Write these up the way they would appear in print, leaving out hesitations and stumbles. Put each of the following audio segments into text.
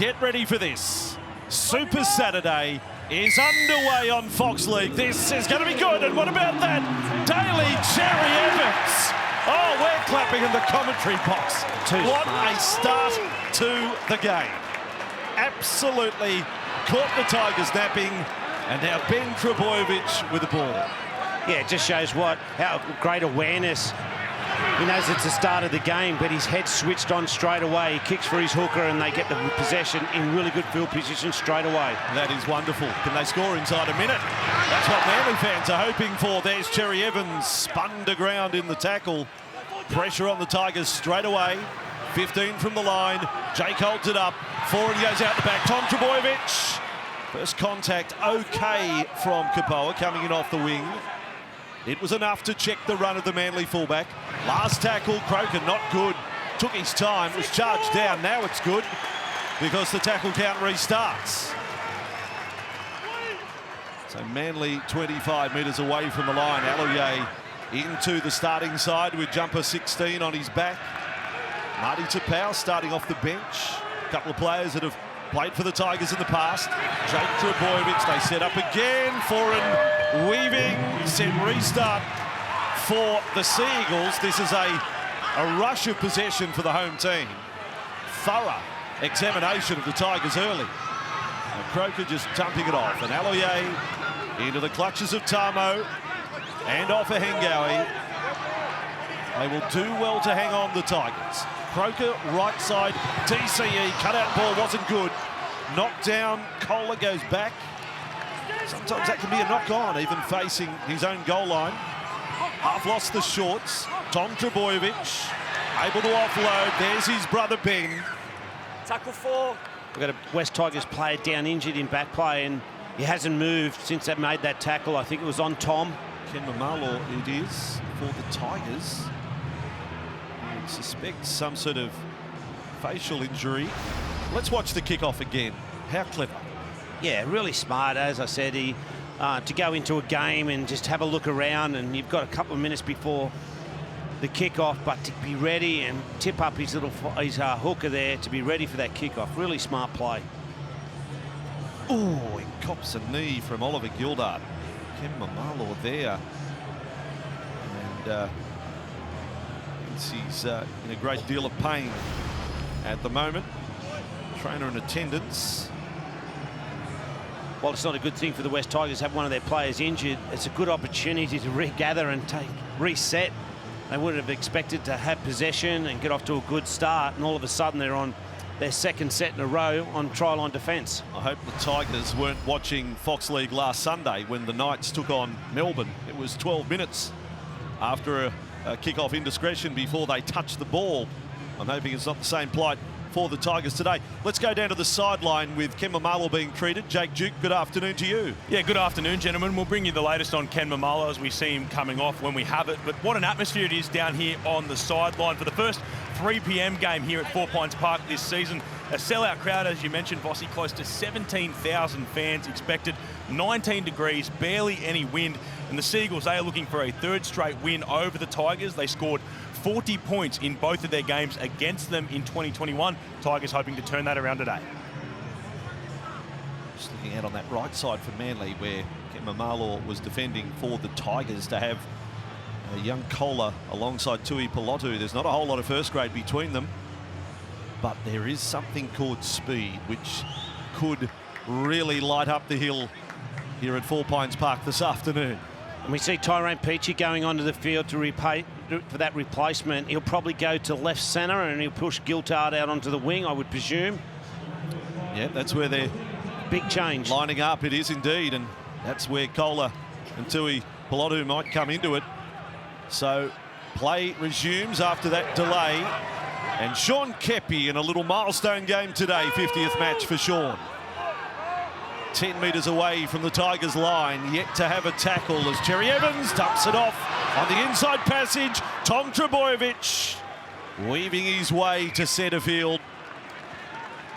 Get ready for this. Super Saturday is underway on Fox League. This is going to be good. And what about that? Daly Cherry Evans. Oh, we're clapping in the commentary box. What a start to the game. Absolutely caught the Tigers napping. And now Ben Trbojevic with the ball. Yeah, it just shows how great awareness. He knows it's the start of the game, but his head switched on straight away. He kicks for his hooker and they get the possession in really good field position straight away. That is wonderful. Can they score inside a minute? That's what Manly fans are hoping for. There's Cherry Evans, spun to ground in the tackle. Pressure on the Tigers straight away. 15 from the line. Jake holds it up. Forward goes out the back. Tom Trbojevic. First contact okay from Kapoa coming in off the wing. It was enough to check the run of the Manly fullback. Last tackle, Croker not good. Took his time, was charged down. Now it's good because the tackle count restarts. So Manly 25 metres away from the line. Aloye into the starting side with jumper 16 on his back. Marty Tapau starting off the bench. A couple of players that have played for the Tigers in the past. Jake Trbojevic, they set up again. Foran weaving, set restart for the Sea Eagles. This is a rush of possession for the home team. Thorough examination of the Tigers early. And Croker just dumping it off. And Aloye into the clutches of Tamo and off a Hengawi. They will do well to hang on the Tigers. Croker, right side, TCE, cut-out ball wasn't good. Knocked down, Kohler goes back. Sometimes that can be a knock-on, even facing his own goal line. Half lost the shorts. Tom Trbojevic, able to offload. There's his brother Ben. Tackle 4. We've got a West Tigers player down injured in back play, and he hasn't moved since they made that tackle. I think it was on Tom. Ken Mamalo it is for the Tigers. I suspect some sort of facial injury. Let's watch the kickoff again. How clever. Yeah, really smart, as I said. He to go into a game and just have a look around, and you've got a couple of minutes before the kickoff, but to be ready and tip up his hooker there to be ready for that kickoff. Really smart play. Oh, he cops a knee from Oliver Gildart. Ken Mamalo there. And he's in a great deal of pain at the moment. Trainer in attendance. Well, it's not a good thing for the West Tigers to have one of their players injured. It's a good opportunity to regather and reset. They would have expected to have possession and get off to a good start, and all of a sudden they're on their second set in a row on try line defence. I hope the Tigers weren't watching Fox League last Sunday when the Knights took on Melbourne. It was 12 minutes after a kick-off indiscretion before they touched the ball. I'm hoping it's not the same plight for the Tigers today. Let's go down to the sideline with Ken Mamalo being treated. Jake Duke, good afternoon to you. Yeah, good afternoon, gentlemen. We'll bring you the latest on Ken Mamalo as we see him coming off when we have it. But what an atmosphere it is down here on the sideline for the first 3 p.m. game here at 4 Pines Park this season. A sellout crowd, as you mentioned, Bossy, close to 17,000 fans expected, 19 degrees, barely any wind. And the Sea Eagles, they are looking for a third straight win over the Tigers. They scored 40 points in both of their games against them in 2021. Tigers hoping to turn that around today. Just looking out on that right side for Manly, where Ken Mamalo was defending for the Tigers, to have a young Kohler alongside Tui Pelotu. There's not a whole lot of first grade between them, but there is something called speed, which could really light up the hill here at 4 Pines Park this afternoon. And we see Tyrone Peachy going onto the field for that replacement. He'll probably go to left centre and he'll push Giltard out onto the wing, I would presume. Yeah, that's where they're big change lining up. It is indeed, and that's where Kohler and Tui Pelotu might come into it. So play resumes after that delay, and Sean Kepi in a little milestone game today, 50th match for Sean. 10 metres away from the Tigers line, yet to have a tackle as Cherry Evans dumps it off on the inside passage. Tom Trbojevic weaving his way to centre field.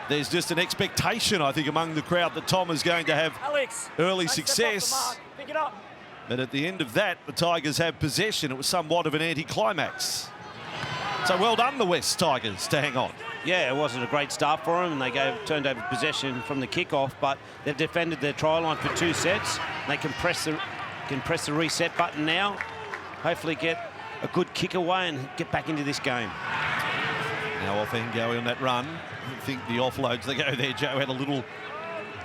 There's just an expectation, I think, among the crowd that Tom is going to have early success. Pick it up. But at the end of that, the Tigers have possession. It was somewhat of an anticlimax. So well done, the West Tigers, to hang on. Yeah, it wasn't a great start for them, and they turned over possession from the kickoff, but they've defended their try line for 2 sets. They can press the reset button now. Hopefully get a good kick away and get back into this game. Now off Ngoe on that run. I think the offloads, they go there. Joe had a little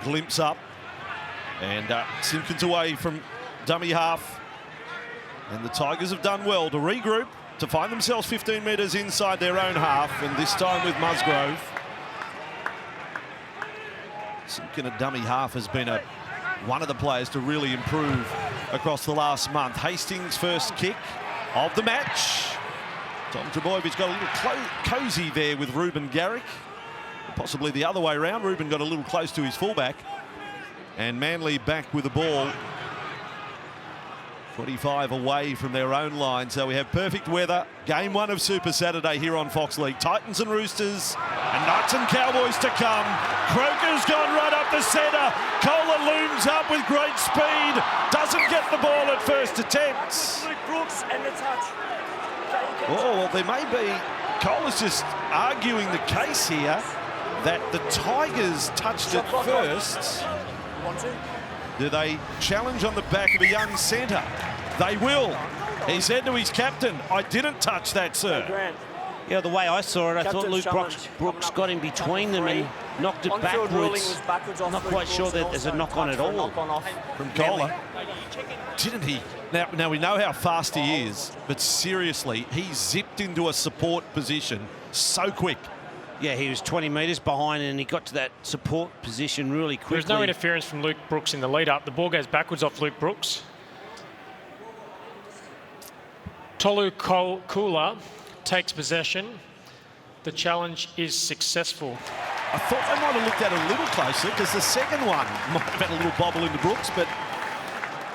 glimpse up. And Simpkins away from dummy half. And the Tigers have done well to regroup, to find themselves 15 metres inside their own half, and this time with Musgrove. Simpkin at dummy half has been one of the players to really improve across the last month. Hastings' first kick of the match. Tom Trbojevic got a little cosy there with Ruben Garrick. Possibly the other way around. Ruben got a little close to his fullback. And Manly back with the ball. 25 away from their own line, so we have perfect weather. Game 1 of Super Saturday here on Fox League. Titans and Roosters, and Knights and Cowboys to come. Croker's gone right up the centre. Kohler looms up with great speed. Doesn't get the ball at first attempt. Luke Brooks and the touch. Oh, well, there may be. Kohler's just arguing the case here that the Tigers touched it first. Want to? Do they challenge on the back of a young centre? They will. He said to his captain, "I didn't touch that, sir." Grant. Yeah, the way I saw it, I thought Captain's Luke challenge. Brooks got in between them and knocked it On-field ruling backwards. was backwards off Not Luke quite sure Brooks that and there's a also knock-on touch at for all. knock-on off. From Kohler. Didn't he? Now we know how fast he is, but seriously, he zipped into a support position so quick. Yeah, he was 20 metres behind and he got to that support position really quickly. There's no interference from Luke Brooks in the lead-up. The ball goes backwards off Luke Brooks. Tolu Kula takes possession. The challenge is successful. I thought they might have looked at it a little closer because the second one might have had a little bobble into Brooks, but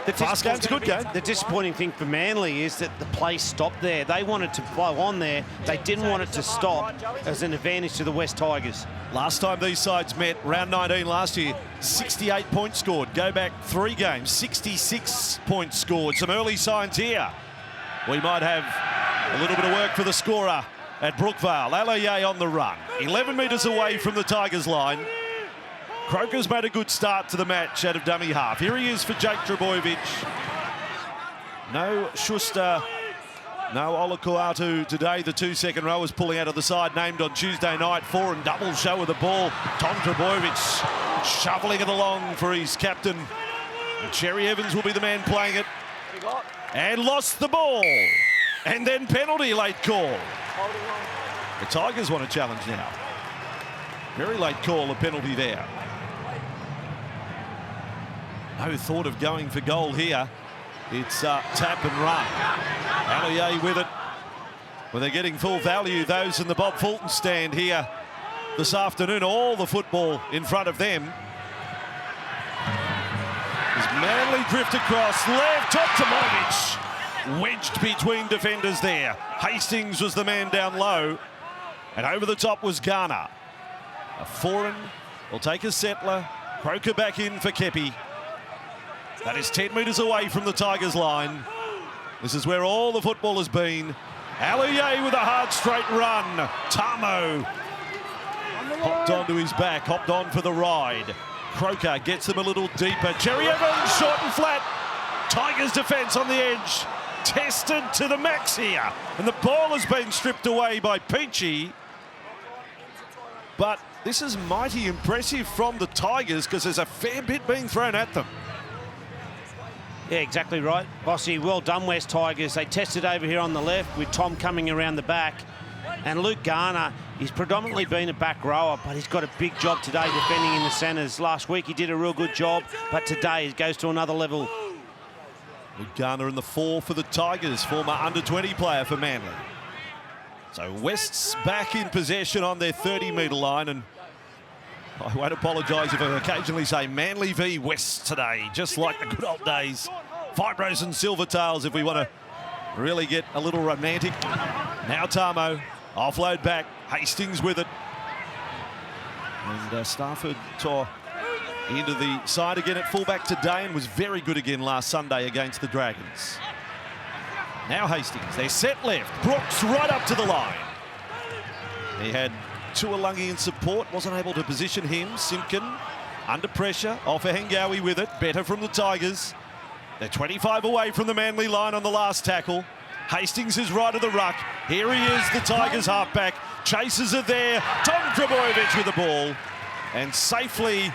the fast game's a good game. The disappointing thing for Manly is that the play stopped there. They wanted to blow on there. They didn't want it to stop as an advantage to the West Tigers. Last time these sides met, round 19 last year, 68 points scored. Go back 3 games, 66 points scored. Some early signs here. We might have a little bit of work for the scorer at Brookvale. Alaye on the run. 11 metres away from the Tigers line. Croker's made a good start to the match out of dummy half. Here he is for Jake Trbojevic. No Schuster, no Olakuatu today. The 2 second rowers pulling out of the side, named on Tuesday night. 4 and double show of the ball. Tom Trbojevic shoveling it along for his captain. And Cherry Evans will be the man playing it. And lost the ball. And then penalty, late call. The Tigers want a challenge now. Very late call, a penalty there. No thought of going for goal here. It's tap and run. Alaye with it. Well, they're getting full value, those in the Bob Fulton stand here this afternoon. All the football in front of them. As Manly drift across left, top Trbojevic. Wedged between defenders there. Hastings was the man down low. And over the top was Garner. A foreign will take a settler. Croker back in for Kepi. That is 10 metres away from the Tigers line. This is where all the football has been. Alaye with a hard straight run. Tamo hopped onto his back, hopped on for the ride. Croker gets them a little deeper. Cherry Evans short and flat. Tigers defence on the edge. Tested to the max here. And the ball has been stripped away by Peachy. But this is mighty impressive from the Tigers because there's a fair bit being thrown at them. Yeah, exactly right. Bossy, well done, West Tigers. They tested over here on the left with Tom coming around the back. And Luke Garner, he's predominantly been a back rower, but he's got a big job today defending in the centres. Last week he did a real good job, but today it goes to another level. Luke Garner in the 4 for the Tigers, former under-20 player for Manly. So West's back in possession on their 30-metre line, and I won't apologise if I occasionally say Manly v West today, just like the good old days. Fibros and Silvertails if we want to really get a little romantic. Now Tamo, offload back, Hastings with it. And Stafford tore into the side again at fullback today and was very good again last Sunday against the Dragons. Now Hastings, they're set left. Brooks right up to the line. He had Tuolungi in support, wasn't able to position him. Simpkin under pressure, off a Hengawi with it, better from the Tigers. They're 25 away from the Manly line on the last tackle. Hastings is right of the ruck. Here he is, the Tigers halfback. Chasers are there. Tom Trbojevic with the ball and safely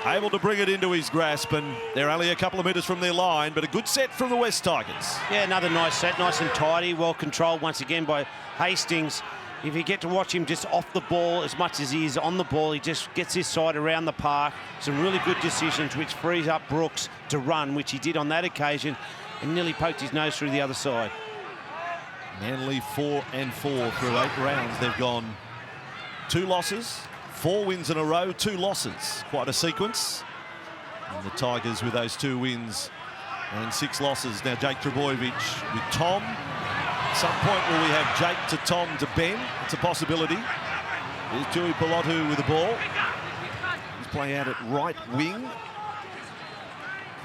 able to bring it into his grasp, and they're only a couple of metres from their line, but a good set from the West Tigers. Yeah, another nice set, nice and tidy, well controlled once again by Hastings. If you get to watch him just off the ball as much as he is on the ball, he just gets his side around the park. Some really good decisions which frees up Brooks to run, which he did on that occasion, and nearly poked his nose through the other side. Manly 4-4 through 8 rounds. They've gone 2 losses, 4 wins in a row, 2 losses. Quite a sequence. And the Tigers with those 2 wins and 6 losses. Now Jake Trbojevic with Tom. At some point will we have Jake to Tom to Ben? It's a possibility. Here's Tui Pelotu with the ball. He's playing out at right wing.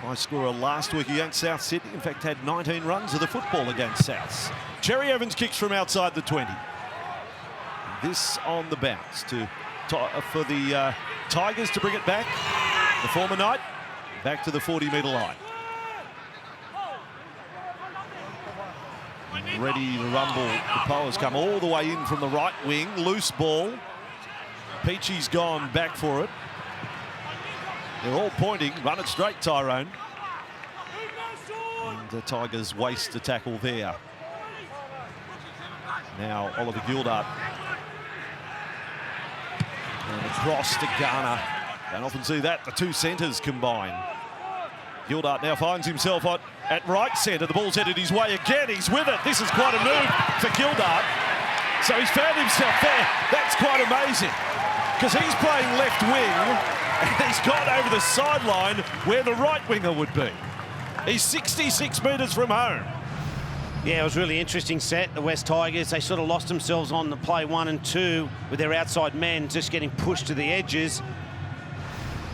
High scorer last week against South Sydney. In fact, had 19 runs of the football against Souths. Cherry Evans kicks from outside the 20. This on the bounce for the Tigers to bring it back. The former night back to the 40-metre line. Ready to rumble. The Poas come all the way in from the right wing. Loose ball. Peachy's gone back for it. They're all pointing. Run it straight, Tyrone. And the Tigers waste a tackle there. Now Oliver Gildart. And across to Garner. Don't often see that. The 2 centres combine. Gildart now finds himself at right centre. The ball's headed his way again. He's with it. This is quite a move for Gildart. So he's found himself there. That's quite amazing, because he's playing left wing and he's got over the sideline where the right winger would be. He's 66 metres from home. Yeah, it was a really interesting set. The West Tigers, they sort of lost themselves on the play 1 and 2 with their outside men just getting pushed to the edges,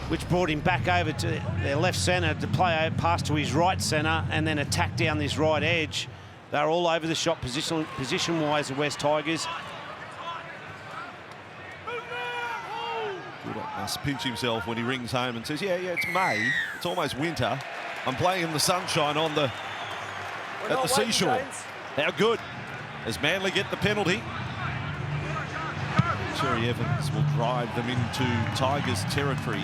which brought him back over to their left centre to play a pass to his right centre and then attack down this right edge. They're all over the shop position-wise, the West Tigers. Gildart must pinch himself when he rings home and says, yeah, it's May. It's almost winter. I'm playing in the sunshine at the seashore. How good as Manly get the penalty. Cherry Evans will drive them into Tigers territory,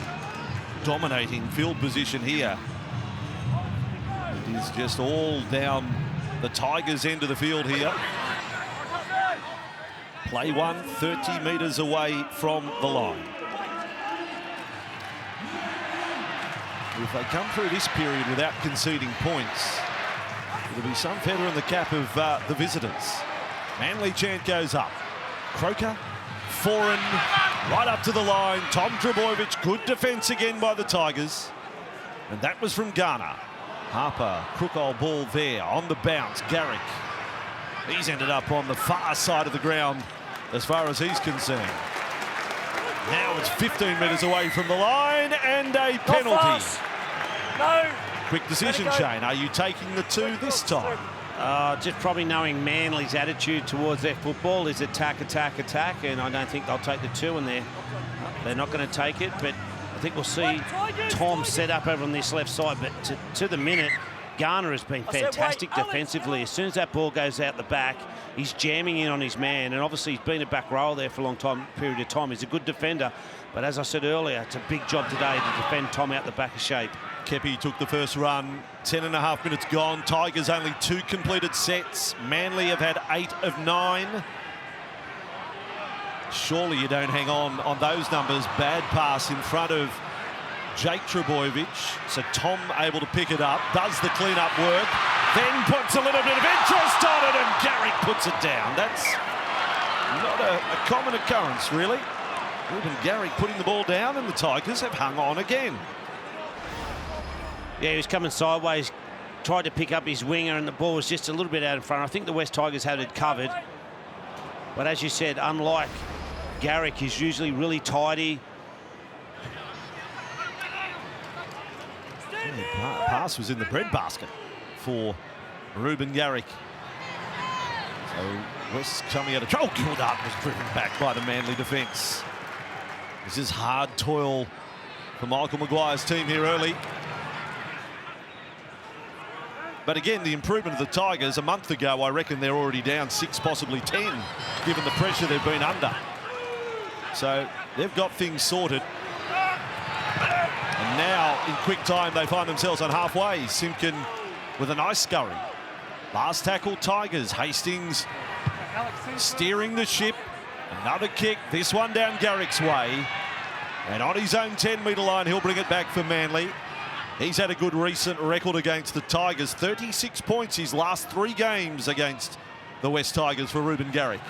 dominating field position here. It is just all down the Tigers' end of the field here. Play 1, 30 metres away from the line. If they come through this period without conceding points, it'll be some feather in the cap of the visitors. Manly chant goes up. Croker, Foran, right up to the line. Tom Trbojevic, good defence again by the Tigers. And that was from Garner. Harper, crook old ball there on the bounce. Garrick, he's ended up on the far side of the ground as far as he's concerned. Now it's 15 metres away from the line and a penalty. No. Quick decision, Shane. Are you taking the 2 this time? Just probably knowing Manly's attitude towards their football is attack, attack, attack, and I don't think they'll take the 2 in there. They're not going to take it, but I think we'll see Tom set up over on this left side. But to the minute, Garner has been fantastic defensively. As soon as that ball goes out the back, he's jamming in on his man, and obviously he's been a back row there for a long period of time. He's a good defender, but as I said earlier, it's a big job today to defend Tom out the back of shape. Kepi took the first run. 10.5 minutes gone. Tigers only 2 completed sets. Manly have had 8 of 9. Surely you don't hang on those numbers. Bad pass in front of Jake Trbojevic. So Tom able to pick it up, does the clean-up work, then puts a little bit of interest on it, and Garrick puts it down. That's not a common occurrence, really. Ruben Garrick putting the ball down, and the Tigers have hung on again. Yeah, he was coming sideways, tried to pick up his winger, and the ball was just a little bit out in front. I think the West Tigers had it covered. But as you said, unlike Garrick, he's usually really tidy. Pass was in the breadbasket for Ruben Garrick. So West's coming out of trouble. Gildart was driven back by the Manly defence. This is hard toil for Michael Maguire's team here early. But again, the improvement of the Tigers a month ago, I reckon they're already down 6, possibly 10, given the pressure they've been under. So they've got things sorted. And now, in quick time, they find themselves on halfway. Simpkin with a nice scurry. Last tackle, Tigers. Hastings steering the ship. Another kick, this one down Garrick's way. And on his own 10-metre line, he'll bring it back for Manly. He's had a good recent record against the Tigers. 36 points his last 3 games against the West Tigers for Ruben Garrick.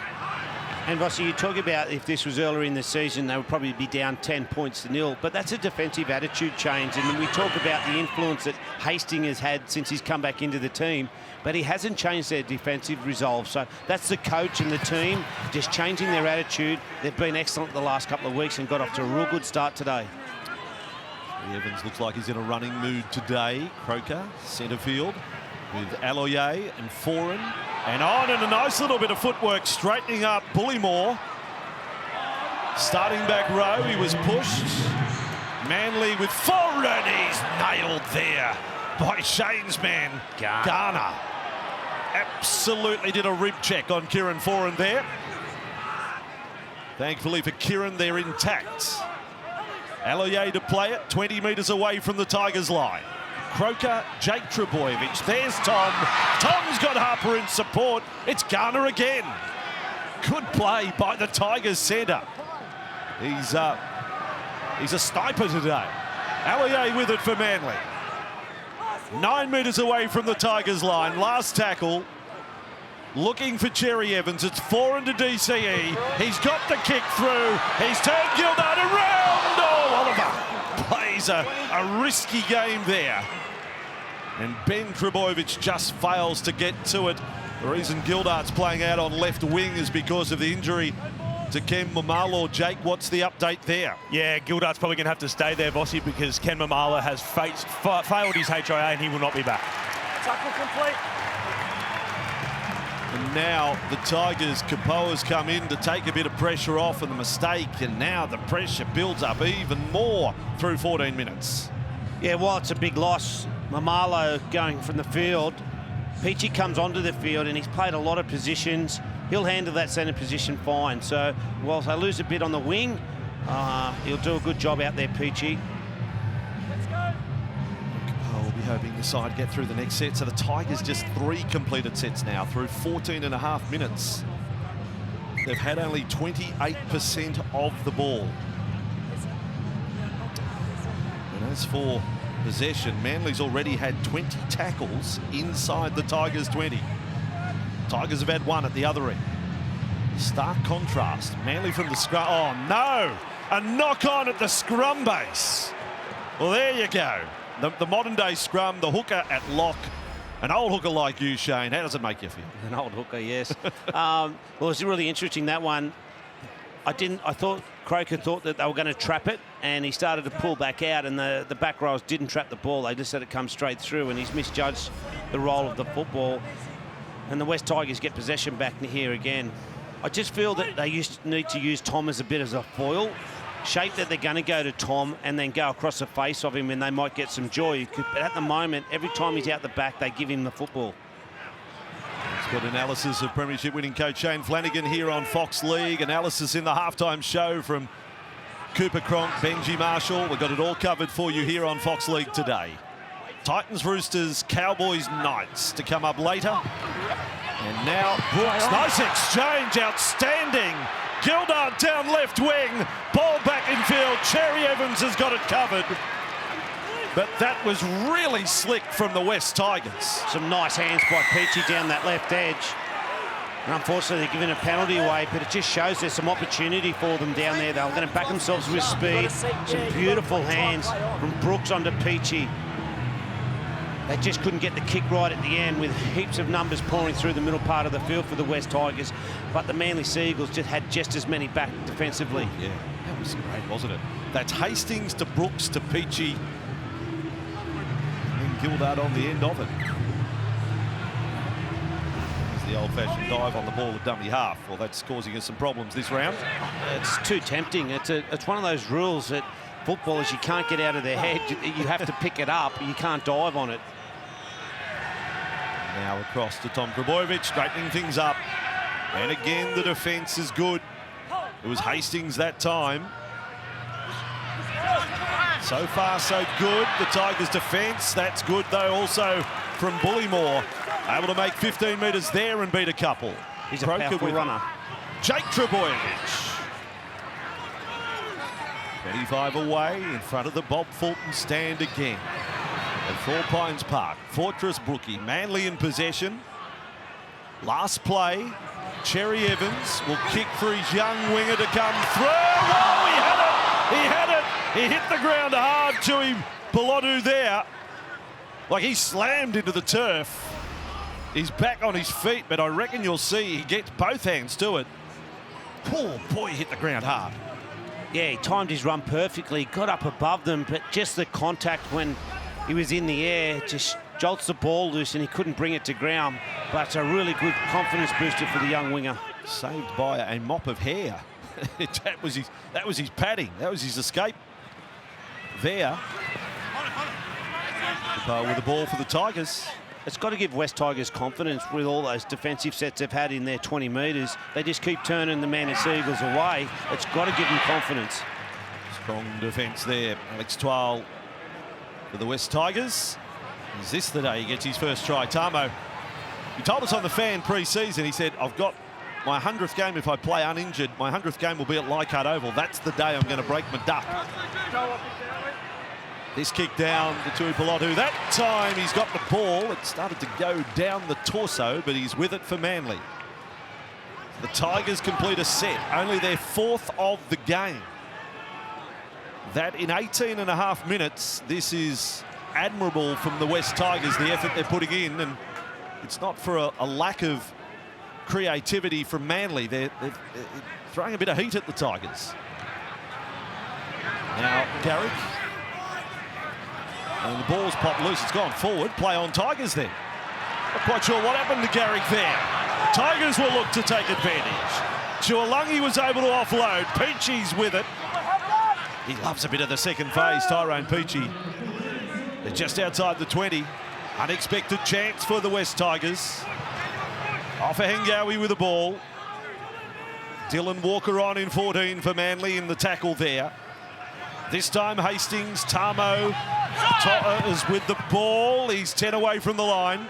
And Vossi, you talk about if this was earlier in the season, they would probably be down 10 points to 0. But that's a defensive attitude change. And we talk about the influence that Hastings has had since he's come back into the team. But he hasn't changed their defensive resolve. So that's the coach and the team just changing their attitude. They've been excellent the last couple of weeks and got off to a real good start today. Evans looks like he's in a running mood today. Croker, centre field, with Aloye and Foran. And on, and a nice little bit of footwork straightening up Bullymore. Starting back row, he was pushed. Manly with Foran, he's nailed there by Shane's man, Garner. Absolutely did a rib check on Kieran Foran there. Thankfully for Kieran, they're intact. Aloye to play it, 20 metres away from the Tigers line. Croker, Jake Trebojevic. There's Tom. Tom's got Harper in support. It's Garner again. Good play by the Tigers centre. He's a sniper today. Aloye with it for Manly. 9 metres away from the Tigers line. Last tackle. Looking for Cherry Evans. It's Foran to DCE. He's got the kick through. He's turned Gildart around. Oh, Oliver plays a risky game there. And Ben Trebojevic just fails to get to it. The reason Gildart's playing out on left wing is because of the injury to Ken Mamalo. Jake, what's the update there? Yeah, Gildart's probably going to have to stay there, Vossi, because Ken Mamalo has failed his HIA and he will not be back. Tackle complete. And now the Tigers, Kapoa's come in to take a bit of pressure off and the mistake, and now the pressure builds up even more through 14 minutes. Yeah, while it's a big loss, Mamalo going from the field, Peachy comes onto the field and he's played a lot of positions. He'll handle that centre position fine. So whilst they lose a bit on the wing, he'll do a good job out there, Peachy. We'll be hoping the side get through the next set. So the Tigers just 3 completed sets now through 14.5 minutes. They've had only 28% of the ball. And as for possession, Manly's already had 20 tackles inside the Tigers' 20. Tigers have had 1 at the other end. Stark contrast. Manly from the scrum. Oh no! A knock on at the scrum base. Well, there you go. The modern day scrum, the hooker at lock. An old hooker like you, Shane, how does it make you feel? An old hooker, yes. Well, it's really interesting, that one. I thought Croker thought that they were going to trap it, and he started to pull back out, and the back rows didn't trap the ball. They just let it come straight through, and he's misjudged the role of the football. And the West Tigers get possession back here again. I just feel that they need to use Tom as a bit as a foil. Shape that they're going to go to Tom and then go across the face of him, and they might get some joy. But at the moment, every time he's out the back, they give him the football. It's got analysis of Premiership winning coach Shane Flanagan here on Fox League. Analysis in the halftime show from Cooper Cronk, Benji Marshall. We've got it all covered for you here on Fox League today. Titans, Roosters, Cowboys, Knights to come up later. And now Brooks, nice exchange, outstanding. Gildart down left wing, ball back in field. Cherry Evans has got it covered. But that was really slick from the West Tigers. Some nice hands by Peachy down that left edge. And unfortunately, they're giving a penalty away, but it just shows there's some opportunity for them down there. They're going to back themselves with speed. Some beautiful hands from Brooks onto Peachy. They just couldn't get the kick right at the end, with heaps of numbers pouring through the middle part of the field for the West Tigers. But the Manly Seagulls just had just as many back defensively. Yeah, that was great, wasn't it? That's Hastings to Brooks to Peachy. And Gildart on the end of it. There's the old-fashioned dive on the ball at dummy half. Well, that's causing us some problems this round. It's too tempting. It's one of those rules that footballers, you can't get out of their head. You have to pick it up. You can't dive on it. Now across to Tom Trbojevic, straightening things up. And again, the defence is good. It was Hastings that time. So far, so good. The Tigers' defence, that's good, though, also from Bullymore. Able to make 15 metres there and beat a couple. He's a powerful runner. Jake Trbojevic. 25 away in front of the Bob Fulton stand again at Four Pines Park. Fortress Brookie, Manly in possession. Last play, Cherry Evans will kick for his young winger to come through. Oh, he had it! He had it! He hit the ground hard to him. Pilotu there. Like he slammed into the turf. He's back on his feet, but I reckon you'll see he gets both hands to it. Poor boy, hit the ground hard. Yeah, he timed his run perfectly, got up above them, but just the contact when he was in the air just jolts the ball loose and he couldn't bring it to ground. But it's a really good confidence booster for the young winger. Saved by a mop of hair. that was his padding. That was his escape there. With the ball for the Tigers. It's got to give West Tigers confidence with all those defensive sets they've had in their 20 metres. They just keep turning the Manly Seagulls away. It's got to give them confidence. Strong defence there. Alex Twal for the West Tigers. Is this the day he gets his first try? Tamo, he told us on the Fan pre-season, he said, I've got my 100th game if I play uninjured. My 100th game will be at Leichhardt Oval. That's the day I'm going to break my duck. This kick down to Tui Pilotu. That time he's got the ball. It started to go down the torso, but he's with it for Manly. The Tigers complete a set, only their 4th of the game. That in 18.5 minutes, this is admirable from the West Tigers, the effort they're putting in, and it's not for a lack of creativity from Manly. They're throwing a bit of heat at the Tigers. Now, Garrick. And the ball's popped loose. It's gone forward. Play on Tigers then. Not quite sure what happened to Garrick there. Tigers will look to take advantage. Chualungi was able to offload. Peachy's with it. He loves a bit of the second phase, Tyrone Peachy. They're just outside the 20. Unexpected chance for the West Tigers. Off a Hengawi with the ball. Dylan Walker on in 14 for Manly in the tackle there. This time Hastings, Tamo is with the ball. He's 10 away from the line.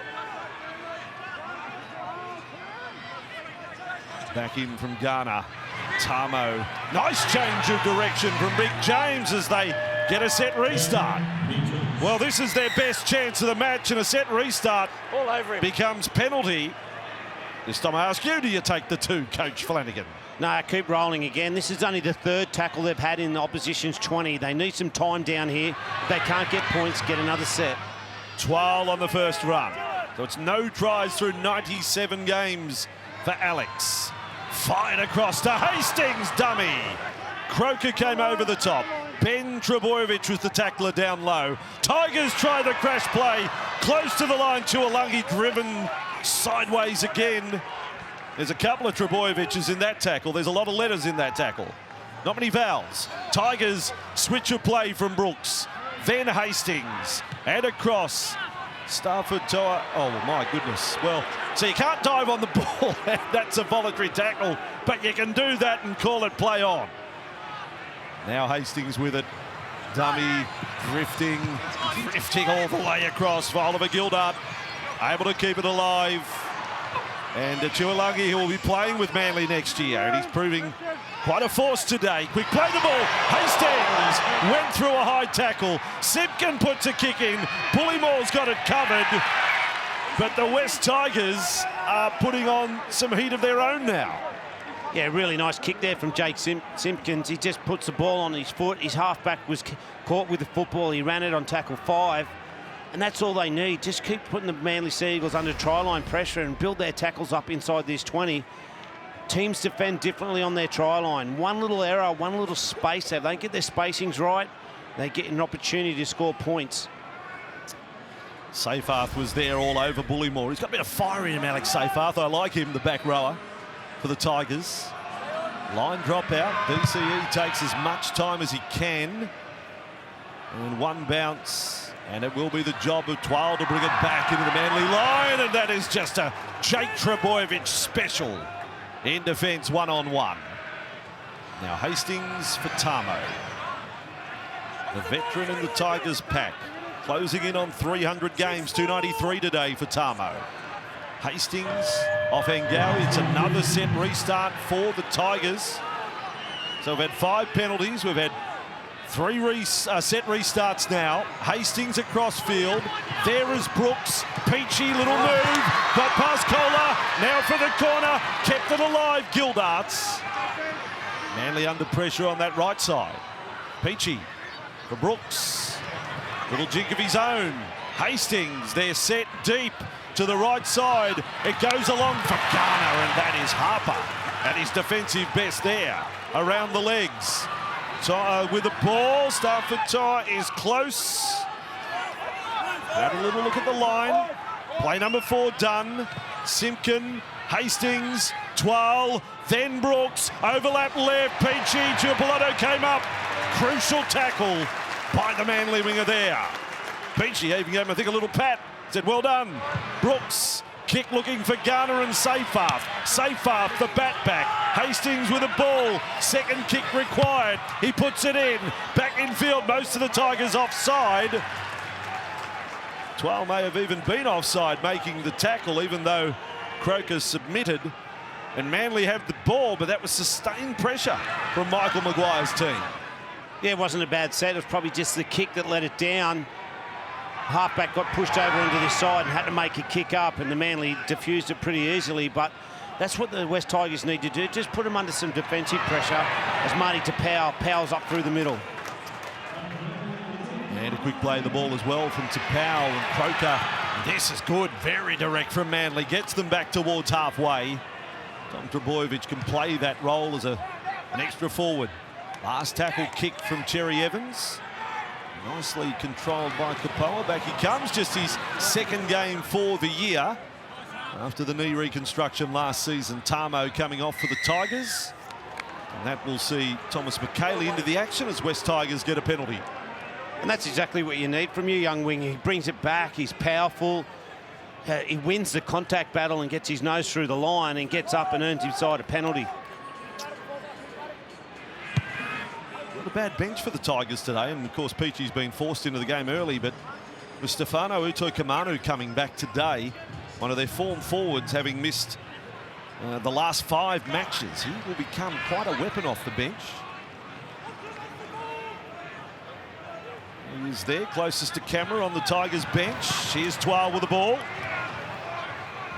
Back in from Ghana. Tamo. Nice change of direction from Big James as they get a set restart. Well, this is their best chance of the match, and a set restart All over him. becomes penalty. This time I ask you, do you take the 2, Coach Flanagan? No, keep rolling again. This is only the 3rd tackle they've had in the opposition's 20. They need some time down here. If they can't get points, get another set. Twal on the first run. So it's no tries through 97 games for Alex. Fired across to Hastings, dummy. Croker came over the top. Ben Trbojevic was the tackler down low. Tigers try the crash play. Close to the line, Chualungi driven sideways again. There's a couple of Trbojeviches in that tackle. There's a lot of letters in that tackle. Not many vowels. Tigers switch of play from Brooks. Then Hastings. And across. Stafford Toa. Oh, my goodness. Well, so you can't dive on the ball. That's a voluntary tackle. But you can do that and call it play on. Now Hastings with it. Dummy. Drifting all the way across for Oliver Gildart. Able to keep it alive. And Chualungi, who will be playing with Manly next year, and he's proving quite a force today. Quick play the ball. Hastings went through a high tackle. Simpkin puts a kick in. Bullymore's got it covered. But the West Tigers are putting on some heat of their own now. Yeah, really nice kick there from Jake Simpkins. He just puts the ball on his foot. His halfback was caught with the football. He ran it on tackle 5. And that's all they need. Just keep putting the Manly Seagulls under try line pressure and build their tackles up inside this 20. Teams defend differently on their try line. One little error, one little space. If they don't get their spacings right, they get an opportunity to score points. Seyfarth was there all over Bullymore. He's got a bit of fire in him, Alex Seyfarth. I like him, the back rower for the Tigers. Line drop out. DCE takes as much time as he can. And one bounce. And it will be the job of Twal to bring it back into the Manly line. And that is just a Jake Trebojevic special in defence, one-on-one. Now Hastings for Tamo. The veteran in the Tigers pack. Closing in on 300 games, 293 today for Tamo. Hastings off Ngawi. It's another set restart for the Tigers. So we've had 5 penalties. We've had 3 set restarts now. Hastings across field. There is Brooks. Peachy, little move. Got past Kohler. Now for the corner. Kept it alive, Gildarts. Manly under pressure on that right side. Peachy for Brooks. Little jig of his own. Hastings, they're set deep to the right side. It goes along for Garner, and that is Harper at his defensive best there. Around the legs. With the ball, Stafford Toa is close. Have a little look at the line. Play number 4 done. Simpkin, Hastings, Twal, then Brooks. Overlap left, Peachy, Giappolotto came up. Crucial tackle by the Manly winger there. Peachy even gave him, I think, a little pat. Said, well done. Brooks, kick looking for Garner and Seyfarth. Seyfarth, the bat back. Hastings with a ball. Second kick required. He puts it in. Back in field, most of the Tigers offside. Twal may have even been offside making the tackle, even though Croker submitted. And Manly have the ball, but that was sustained pressure from Michael Maguire's team. Yeah, it wasn't a bad set. It was probably just the kick that let it down. Halfback got pushed over into this side and had to make a kick up, and the Manly diffused it pretty easily. But that's what the West Tigers need to do. Just put them under some defensive pressure as Marty Tapau powers up through the middle. And a quick play of the ball as well from Tapau and Croker. This is good. Very direct from Manly. Gets them back towards halfway. Tom Trebojevic can play that role as an extra forward. Last tackle kick from Cherry Evans. Nicely controlled by Kapoa. Back he comes. Just his second game for the year. After the knee reconstruction last season, Tamo coming off for the Tigers. And that will see Thomas McKaylee into the action as West Tigers get a penalty. And that's exactly what you need from your young wing. He brings it back. He's powerful. He wins the contact battle and gets his nose through the line and gets up and earns himself a penalty. Not a bad bench for the Tigers today, and of course Peachy's been forced into the game early, but with Stefano Utoikamanu coming back today, one of their form forwards having missed the last 5 matches, he will become quite a weapon off the bench. He's there closest to camera on the Tigers bench. Here's Twal with the ball.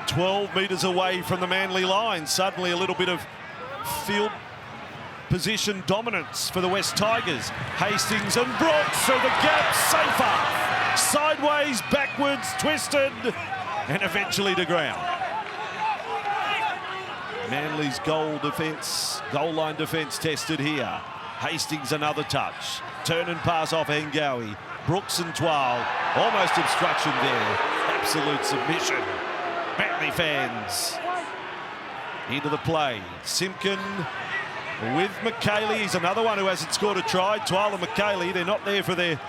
12 metres away from the Manly line. Suddenly a little bit of field position dominance for the West Tigers. Hastings and Brooks through the gap. Safer. Sideways, backwards, twisted, and eventually to ground. Manly's goal line defence tested here. Hastings another touch. Turn and pass off Ngawi. Brooks and Twal. Almost obstruction there. Absolute submission. Manly fans into the play. Simpkin with McKaylee. He's another one who hasn't scored a try. Twal and McKaylee, they're not there for their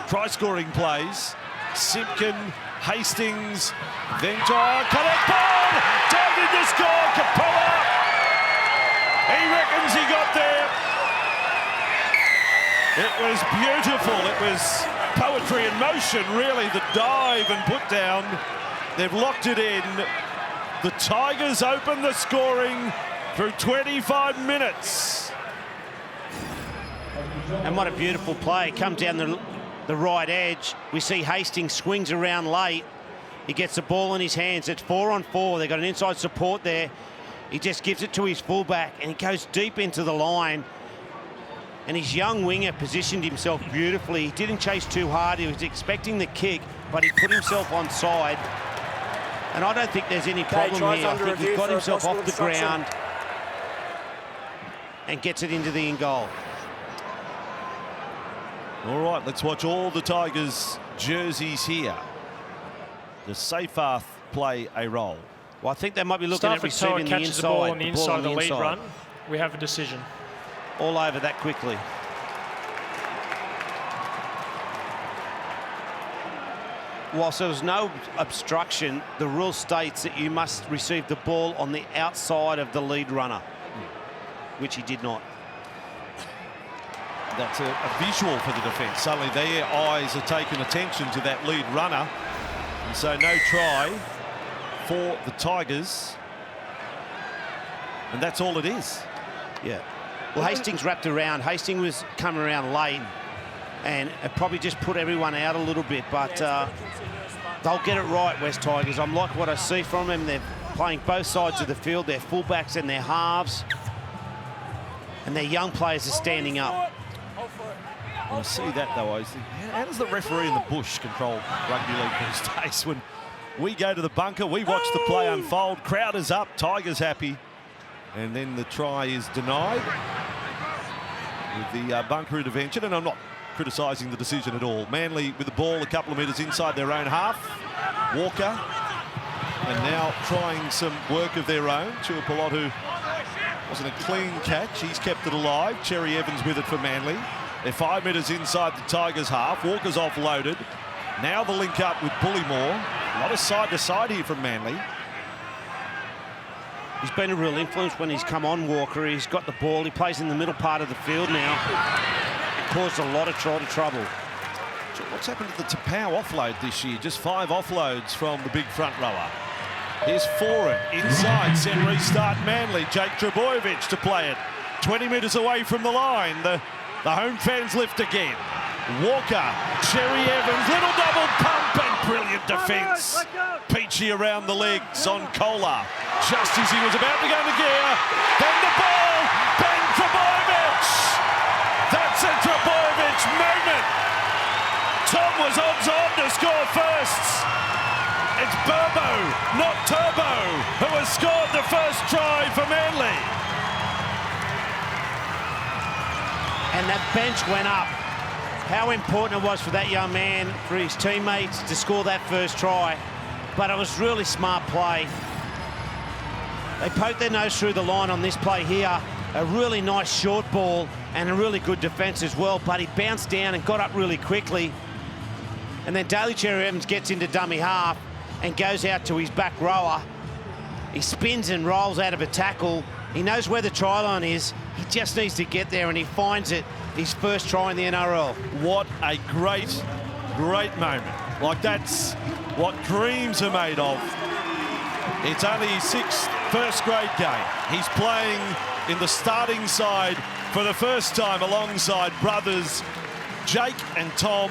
try-scoring plays. Simpkin, Hastings, then connect ball! Diving to score, Kapoa! He reckons he got there. It was beautiful. It was poetry in motion, really. The dive and put down. They've locked it in. The Tigers open the scoring through 25 minutes. And what a beautiful play. Comes down the right edge. We see Hastings swings around late. He gets the ball in his hands. It's 4-on-4. They've got an inside support there. He just gives it to his fullback and he goes deep into the line. And his young winger positioned himself beautifully. He didn't chase too hard. He was expecting the kick, but he put himself on side. And I don't think there's any problem here. I think he got himself off the ground and gets it into the in goal. All right, let's watch all the Tigers jerseys here. Does Seyfarth play a role? Well, I think they might be looking at receiving the catches inside. the ball on the inside of the lead inside. run. We have a decision. All over that quickly. Whilst there was no obstruction, the rule states that you must receive the ball on the outside of the lead runner, which he did not. That's a visual for the defence. Suddenly their eyes are taking attention to that lead runner. And so no try for the Tigers. And that's all it is. Yeah. Well, Hastings wrapped around. Hastings was coming around late and it probably just put everyone out a little bit, but they'll get it right, West Tigers. I'm like what I see from them. They're playing both sides of the field, their fullbacks and their halves, and their young players are standing up. I see that, though. I think, how does the referee in the bush control rugby league these days? When we go to the bunker, we watch the play unfold, crowd is up, Tigers happy, and then the try is denied with the bunker intervention, and I'm not criticising the decision at all. Manly with the ball a couple of metres inside their own half. Walker, and now trying some work of their own. Tuapolotu wasn't a clean catch. He's kept it alive. Cherry Evans with it for Manly. They're 5 metres inside the Tigers' half. Walker's offloaded. Now the link up with Bullymore. A lot of side to side here from Manly. He's been a real influence when he's come on, Walker. He's got the ball. He plays in the middle part of the field now. Caused a lot of trouble. What's happened to the Tapau offload this year? Just 5 offloads from the big front rower. Here's Foran inside, set restart Manly. Jake Trbojevic to play it. 20 metres away from the line. The home fans lift again. Walker, Cherry Evans, little double pump and brilliant defence. Peachy around the legs on Kohler. Just as he was about to go into gear, then the ball, Ben Trbojevic. That's a Trbojevic moment. Tom was odds on to score first. It's Burbo, not Turbo, who has scored the first try for Manly. And that bench went up. How important it was for that young man, for his teammates to score that first try. But it was really smart play. They poked their nose through the line on this play here. A really nice short ball and a really good defence as well, but he bounced down and got up really quickly. And then Daly Cherry Evans gets into dummy half and goes out to his back rower. He spins and rolls out of a tackle. He knows where the try line is. He just needs to get there and he finds it. His first try in the NRL. What a great moment. Like, that's what dreams are made of. It's only his 6th first grade game. He's playing in the starting side for the first time alongside brothers Jake and Tom.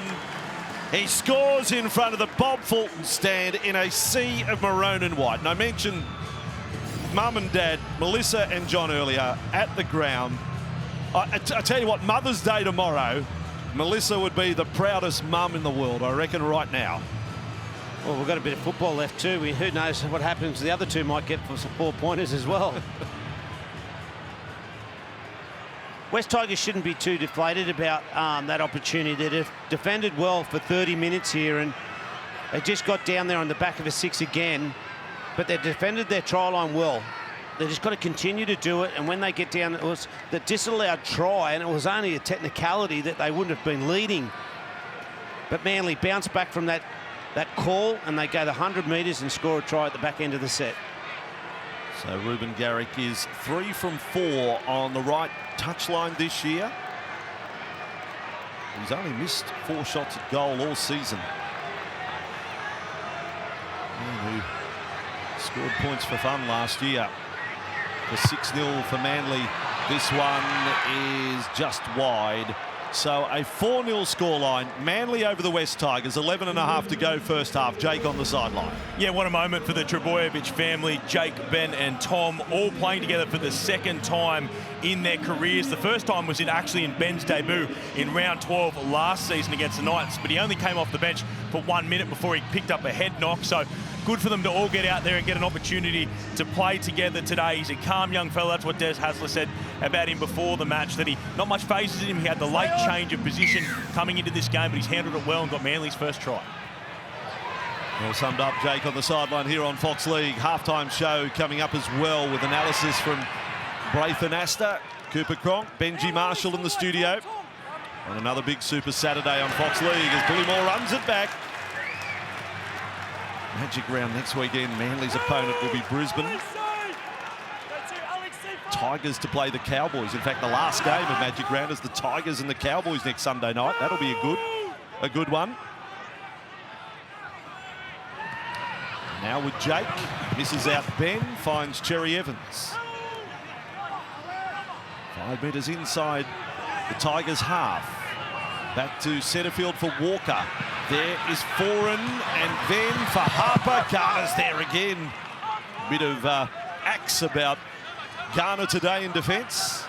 He scores in front of the Bob Fulton stand in a sea of maroon and white. And I mentioned Mum and Dad, Melissa and John earlier, at the ground. I tell you what, Mother's Day tomorrow, Melissa would be the proudest mum in the world, I reckon, right now. Well, we've got a bit of football left too. Who knows what happens? The other two might get for some 4-pointers as well. West Tigers shouldn't be too deflated about that opportunity. They've defended well for 30 minutes here and they just got down there on the back of a 6 again, but they defended their try line well. They just got to continue to do it, and when they get down, it was the disallowed try, and it was only a technicality that they wouldn't have been leading. But Manly bounced back from that call, and they go the 100 metres and score a try at the back end of the set. So Ruben Garrick is 3 from 4 on the right touchline this year. He's only missed 4 shots at goal all season. And who scored points for fun last year. The 6-0 for Manly. This one is just wide. So a 4-0 scoreline. Manly over the West Tigers. 11.5 to go first half. Jake on the sideline. Yeah, what a moment for the Trbojevic family. Jake, Ben and Tom all playing together for the second time in their careers. The first time was actually in Ben's debut in round 12 last season against the Knights, but he only came off the bench for 1 minute before he picked up a head knock. So good for them to all get out there and get an opportunity to play together today. He's a calm young fella. That's what Des Hasler said about him before the match, that he not much phases in him. He had the late change of position coming into this game, but he's handled it well and got Manly's first try. Well summed up, Jake, on the sideline here on Fox League. Halftime show coming up as well with analysis from Braithen Astor, Cooper Cronk, Benji Marshall in the studio. On another big Super Saturday on Fox League as Bullymore runs it back. Magic round next weekend. Manly's opponent will be Brisbane. Tigers to play the Cowboys. In fact, the last game of Magic round is the Tigers and the Cowboys next Sunday night. That'll be a good one. Now with Jake, misses out Ben, finds Cherry Evans. 5 metres inside the Tigers' half. Back to centre field for Walker. There is Foran, and then for Harper. Garner's there again. Bit of axe about Garner today in defence.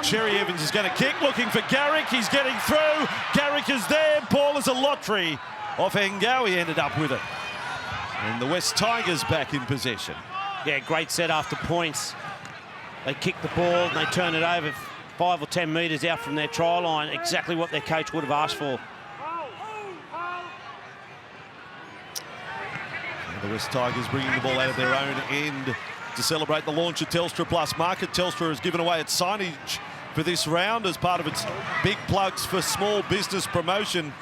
Cherry Evans is going to kick, looking for Garrick. He's getting through. Garrick is there. Ball is a lottery off Ngawi. Ended up with it. And the West Tigers back in possession. Yeah, great set after points. They kick the ball and they turn it over 5 or 10 metres out from their try line. Exactly what their coach would have asked for. And the West Tigers bringing the ball out of their own end to celebrate the launch of Telstra Plus Market. Telstra has given away its signage for this round as part of its big plugs for small business promotion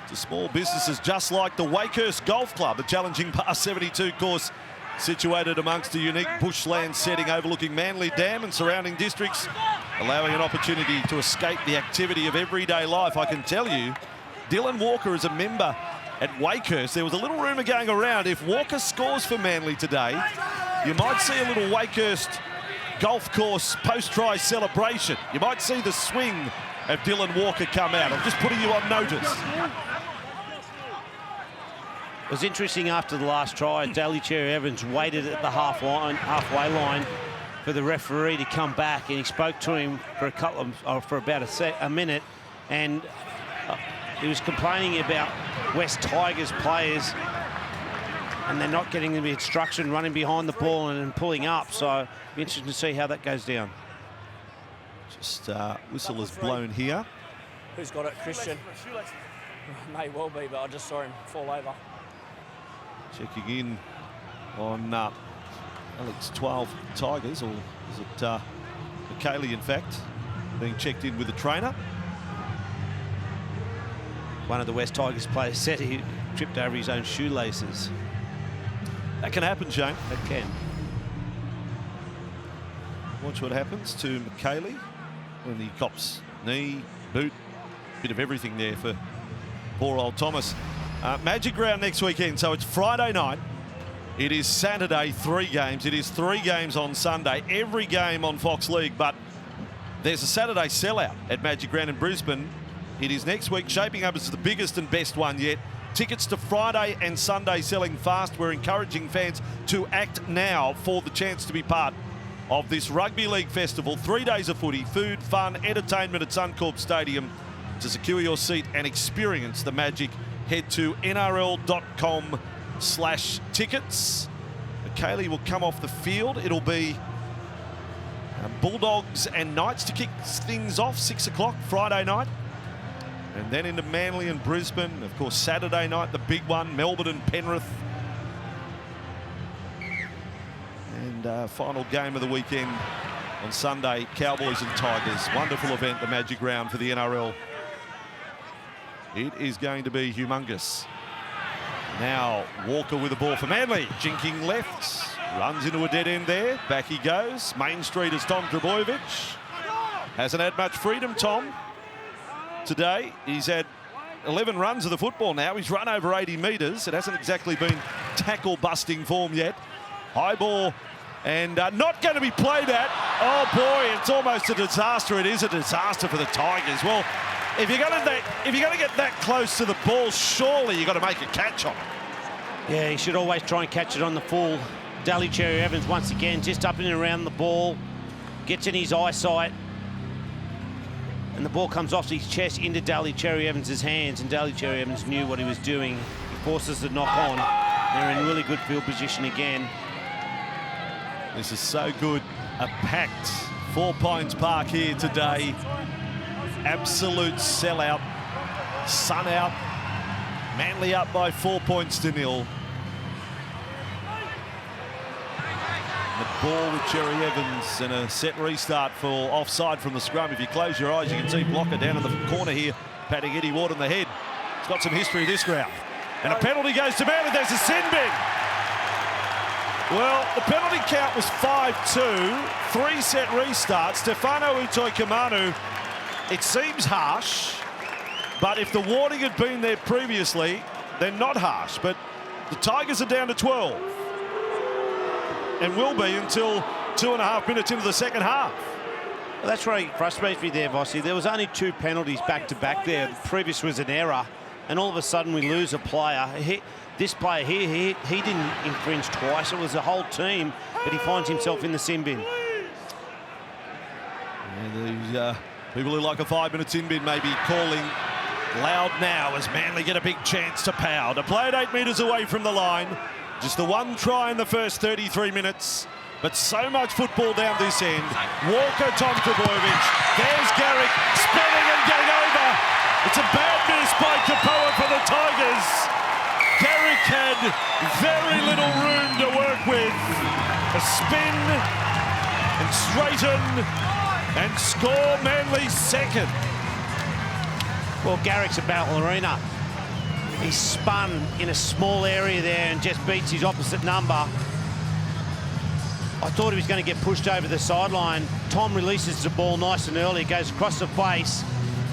to small businesses, just like the Wakehurst Golf Club, a challenging par 72 course situated amongst a unique bushland setting overlooking Manly Dam and surrounding districts, allowing an opportunity to escape the activity of everyday life. I can tell you, Dylan Walker is a member at Wakehurst. There was a little rumour going around, if Walker scores for Manly today, you might see a little Wakehurst golf course post-try celebration. You might see the swing of Dylan Walker come out. I'm just putting you on notice. It was interesting after the last try. Daly Cherry Evans waited at the halfway line for the referee to come back, and he spoke to him for about a minute, and he was complaining about West Tigers players and they're not getting the instruction, running behind the ball and pulling up. So it'll be interesting to see how that goes down. Just whistle is blown here. Who's got it? Christian. May well be, but I just saw him fall over. Checking in on Alex 12 Tigers, or is it McKaylee, in fact, being checked in with the trainer. One of the West Tigers players said he tripped over his own shoelaces. That can happen, Shane. That can. Watch what happens to McKaylee when he cops knee, boot, bit of everything there for poor old Thomas. Magic round next weekend, so it's Friday night. It is Saturday, 3 games. It is 3 games on Sunday, every game on Fox League, but there's a Saturday sellout at Magic Round in Brisbane. It is next week, shaping up as the biggest and best one yet. Tickets to Friday and Sunday selling fast. We're encouraging fans to act now for the chance to be part of this Rugby League festival. 3 days of footy, food, fun, entertainment at Suncorp Stadium. To secure your seat and experience the Magic, head to nrl.com/tickets. McKaylee will come off the field. It'll be Bulldogs and Knights to kick things off, 6 o'clock Friday night. And then into Manly and Brisbane. Of course, Saturday night, the big one, Melbourne and Penrith. And final game of the weekend on Sunday, Cowboys and Tigers. Wonderful event, the Magic Round for the NRL. It is going to be humongous. Now, Walker with the ball for Manly. Jinking left, runs into a dead end there. Back he goes. Main Street is Tom Trbojevic. Hasn't had much freedom, Tom, today. He's had 11 runs of the football now. He's run over 80 metres. It hasn't exactly been tackle-busting form yet. High ball and not going to be played at. Oh, boy, it's almost a disaster. It is a disaster for the Tigers. Well, if you're going to get that close to the ball, surely you've got to make a catch on it. Yeah, he should always try and catch it on the full. Daly Cherry Evans, once again, just up and around the ball. Gets in his eyesight. And the ball comes off his chest into Daly Cherry Evans' hands, and Daly Cherry Evans knew what he was doing. He forces the knock on. They're in really good field position again. This is so good. A packed Four Pines Park here today. Absolute sellout. Sun out. Manly up by 4 points to 0. The ball with Cherry Evans and a set restart for offside from the scrum. If you close your eyes, you can see Blocker down in the corner here, patting Eddie Ward on the head. It's got some history this ground. And a penalty goes to Manly. There's a sin bin. Well, the penalty count was 5-2, 3 set restart. Stefano Utoikamanu, it seems harsh, but if the warning had been there previously, then not harsh. But the Tigers are down to 12. And will be until 2.5 minutes into the second half. Well, that's really frustrates me there, Vossi. There was only 2 penalties back-to-back there. The previous was an error, and all of a sudden we lose a player. This player here, he didn't infringe twice. It was the whole team, but he finds himself in the sin bin. And these people who like a 5-minute sin bin may be calling loud now as Manly get a big chance to power. To play it 8 metres away from the line. Just the one try in the first 33 minutes, but so much football down this end. Walker, Tom Trbojevic. There's Garrick spinning and getting over. It's a bad miss by Kapoa for the Tigers. Garrick had very little room to work with. A spin and straighten and score Manly's second. Well, Garrick's a ballerina. He spun in a small area there and just beats his opposite number. I thought he was going to get pushed over the sideline. Tom releases the ball nice and early, goes across the face,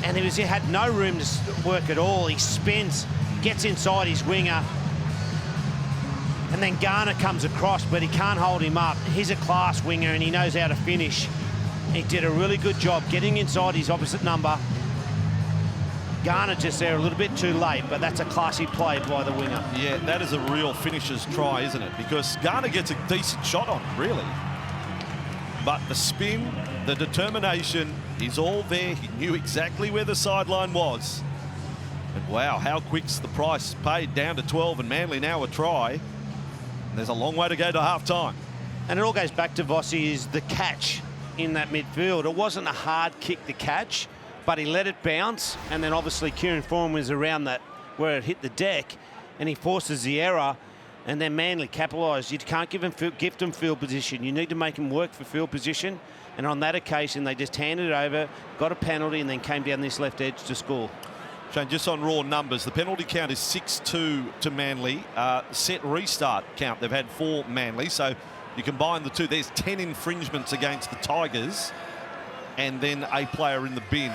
and he had no room to work at all. He spins, gets inside his winger, and then Garner comes across, but he can't hold him up. He's a class winger and he knows how to finish. He did a really good job getting inside his opposite number. Garner just there a little bit too late, but that's a classy play by the winger. Yeah, that is a real finisher's try, isn't it? Because Garner gets a decent shot on him, really. But the spin, the determination is all there. He knew exactly where the sideline was. And wow, how quick's the price paid, down to 12, and Manly now a try. And there's a long way to go to half-time. And it all goes back to Vossi is the catch in that midfield. It wasn't a hard kick to catch, but he let it bounce, and then obviously Kieran Foran was around that where it hit the deck, and he forces the error, and then Manly capitalised. You can't gift them field position. You need to make them work for field position, and on that occasion they just handed it over, got a penalty, and then came down this left edge to score. Shane, just on raw numbers, the penalty count is 6-2 to Manly. Set restart count, they've had 4 Manly, so you combine the two, there's 10 infringements against the Tigers, and then a player in the bin.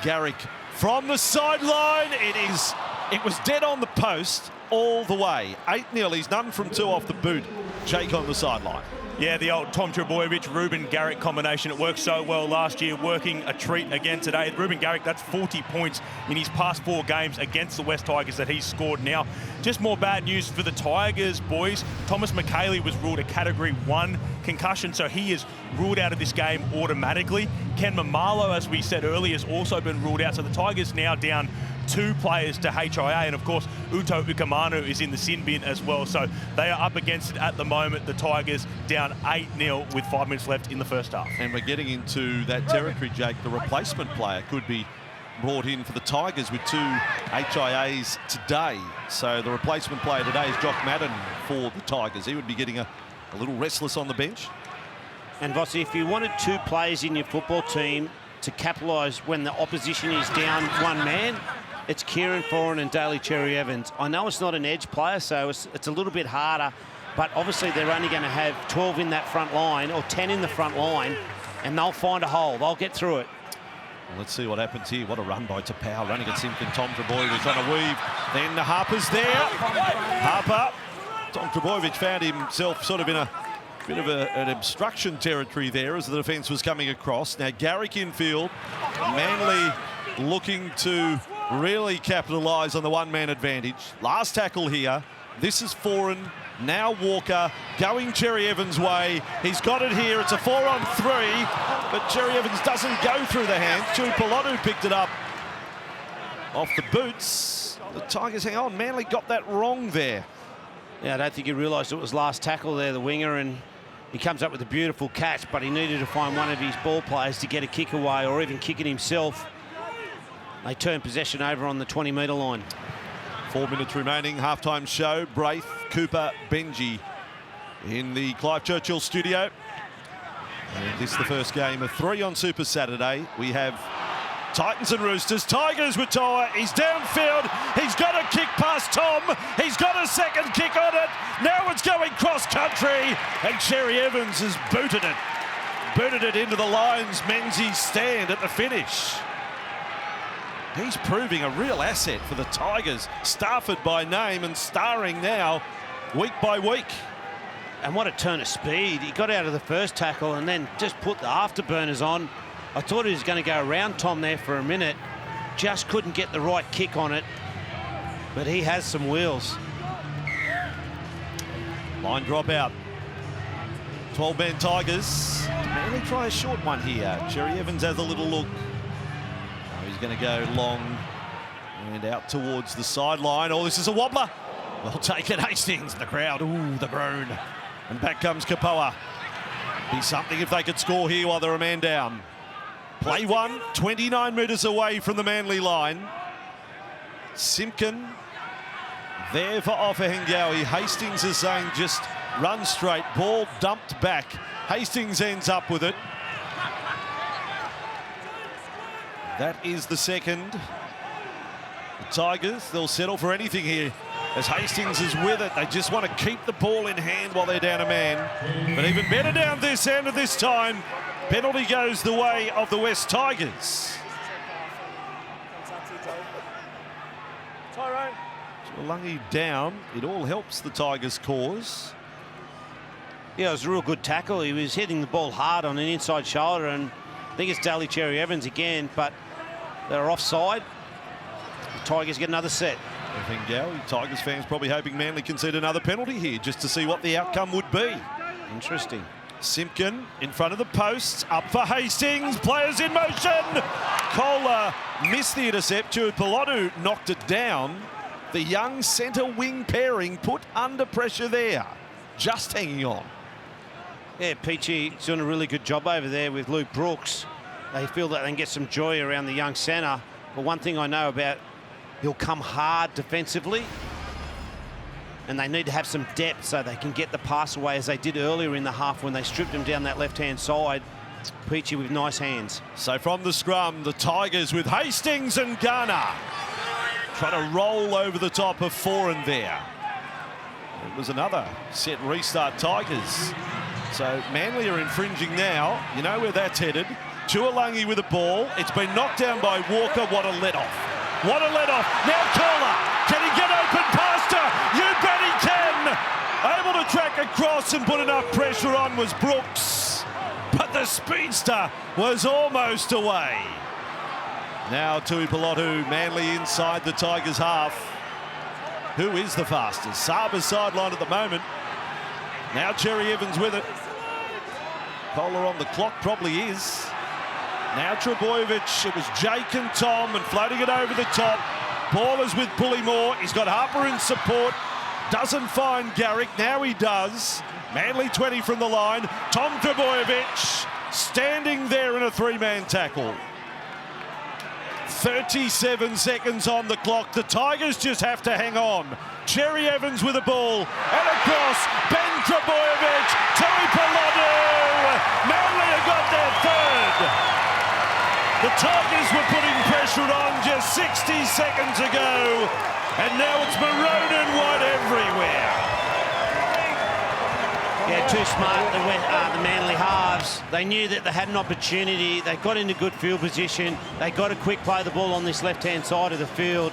Garrick from the sideline. It was dead on the post all the way. 8-0. He's none from 2 off the boot. Jake on the sideline. Yeah, the old Tom Trbojevic, Ruben Garrick combination. It worked so well last year, working a treat again today. Ruben Garrick, that's 40 points in his past 4 games against the West Tigers that he's scored now. Just more bad news for the Tigers, boys. Thomas McKaylee was ruled a Category 1 concussion, so he is ruled out of this game automatically. Ken Mamalo, as we said earlier, has also been ruled out, so the Tigers now down 2 players to HIA, and of course Uto Ukamanu is in the sin bin as well, so they are up against it at the moment. The Tigers down 8-0 with 5 minutes left in the first half. And we're getting into that territory, Jake. The replacement player could be brought in for the Tigers with 2 HIAs today. So the replacement player today is Jock Madden for the Tigers. He would be getting a little restless on the bench. And Vossi, if you wanted 2 players in your football team to capitalise when the opposition is down 1 man, it's Kieran Foran and Daly Cherry Evans. I know it's not an edge player, so it's a little bit harder, but obviously they're only going to have 12 in that front line or 10 in the front line, and they'll find a hole. They'll get through it. Well, let's see what happens here. What a run by Tapau, running at Simpkin. Tom Trbojevic on a weave. Then Harper's there. Harper. Tom Trbojevic found himself sort of in a bit of an obstruction territory there as the defence was coming across. Now Garrick infield. Manly looking to really capitalise on the 1-man advantage. Last tackle here. This is Foran. Now Walker going Cherry Evans' way. He's got it here. It's a 4-on-3, but Cherry Evans doesn't go through the hands. Tuipulotu picked it up off the boots. The Tigers, hang on, Manly got that wrong there. Yeah, I don't think he realised it was last tackle there, the winger, and he comes up with a beautiful catch, but he needed to find one of his ball players to get a kick away or even kick it himself. They turn possession over on the 20-metre line. 4 minutes remaining, halftime show. Braith, Cooper, Benji in the Clive Churchill studio. And this is the first game of 3 on Super Saturday. We have Titans and Roosters. Tigers with Toa. He's downfield. He's got a kick past Tom. He's got a second kick on it. Now it's going cross country. And Cherry Evans has booted it. Booted it into the Lions Menzies stand at the finish. He's proving a real asset for the Tigers. Stafford by name and starring now week by week. And what a turn of speed. He got out of the first tackle and then just put the afterburners on. I thought he was going to go around Tom there for a minute. Just couldn't get the right kick on it. But he has some wheels. Line drop out. 12-man Tigers. Manly try a short one here. Cherry Evans has a little look. Oh, he's going to go long and out towards the sideline. Oh, this is a wobbler. Well taken, Hastings. The crowd, ooh, the groan. And back comes Kapoa. Be something if they could score here while they're a man down. Play one, 29 metres away from the Manly line. Simpkin there for Offahengawi. Hastings is saying just run straight. Ball dumped back. Hastings ends up with it. That is the second. The Tigers, they'll settle for anything here as Hastings is with it. They just want to keep the ball in hand while they're down a man. But even better down this end of this time. Penalty goes the way of the West Tigers. Lungi down. It all helps the Tigers' cause. Yeah, it was a real good tackle. He was hitting the ball hard on an inside shoulder, and I think it's Daly Cherry Evans again, but they're offside. The Tigers get another set. Offahengawi, Tigers fans probably hoping Manly concede another penalty here just to see what the outcome would be. Interesting. Simpkin in front of the posts, up for Hastings, players in motion. Kohler missed the intercept. Tuipulotu knocked it down. The young centre wing pairing put under pressure there, just hanging on. Yeah, Peachy's doing a really good job over there with Luke Brooks. They feel that they can get some joy around the young centre. But one thing I know about, he'll come hard defensively. And they need to have some depth so they can get the pass away as they did earlier in the half when they stripped him down that left-hand side. Peachy with nice hands. So from the scrum, the Tigers with Hastings and Garner. Trying to roll over the top of Foran there. It was another set restart Tigers. So Manly are infringing now. You know where that's headed. Tuolangi with the ball. It's been knocked down by Walker. What a let-off. What a let-off. Now Kohler. Can he get open past her? You bet he can. Able to track across and put enough pressure on was Brooks. But the speedster was almost away. Now Tuipulotu, Manly inside the Tigers half. Who is the fastest? Saba's sideline at the moment. Now Cherry Evans with it. Kohler on the clock probably is. Now Trebojevic, it was Jake and Tom and floating it over the top. Ballers with Pullymore. He's got Harper in support. Doesn't find Garrick. Now he does. Manly 20 from the line. Tom Trebojevic standing there in a 3-man tackle. 37 seconds on the clock. The Tigers just have to hang on. Cherry Evans with a ball and across. Ben Trebojevic. Tuipulotu. Manly have got their third. The Tigers were putting pressure on just 60 seconds ago, and now it's maroon and white everywhere. Yeah, too smart, the Manly halves. They knew that they had an opportunity. They got into good field position. They got to quick play the ball on this left-hand side of the field,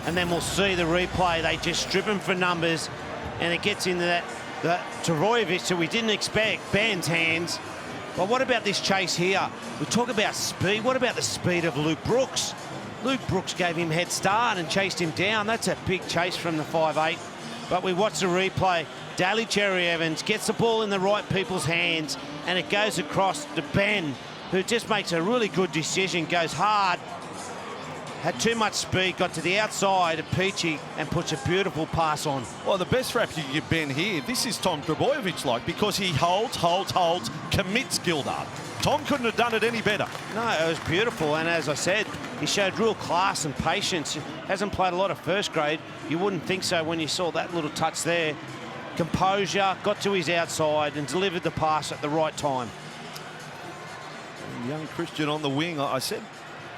and then we'll see the replay. They just strip him for numbers, and it gets into that Trebojevic, who we didn't expect, Ben's hands. But what about this chase here? We talk about speed. What about the speed of Luke Brooks? Luke Brooks gave him head start and chased him down. That's a big chase from the 5'8". But we watch the replay. Daly Cherry Evans gets the ball in the right people's hands, and it goes across to Ben, who just makes a really good decision, goes hard, had too much speed, got to the outside of Peachy and puts a beautiful pass on. Well, the best rap you give Ben here, this is Tom Trebojevic like, because he holds, commits Gilder. Tom couldn't have done it any better. No, it was beautiful, and as I said, he showed real class and patience. Hasn't played a lot of first grade. You wouldn't think so when you saw that little touch there. Composure, got to his outside and delivered the pass at the right time. And young Christian on the wing. I said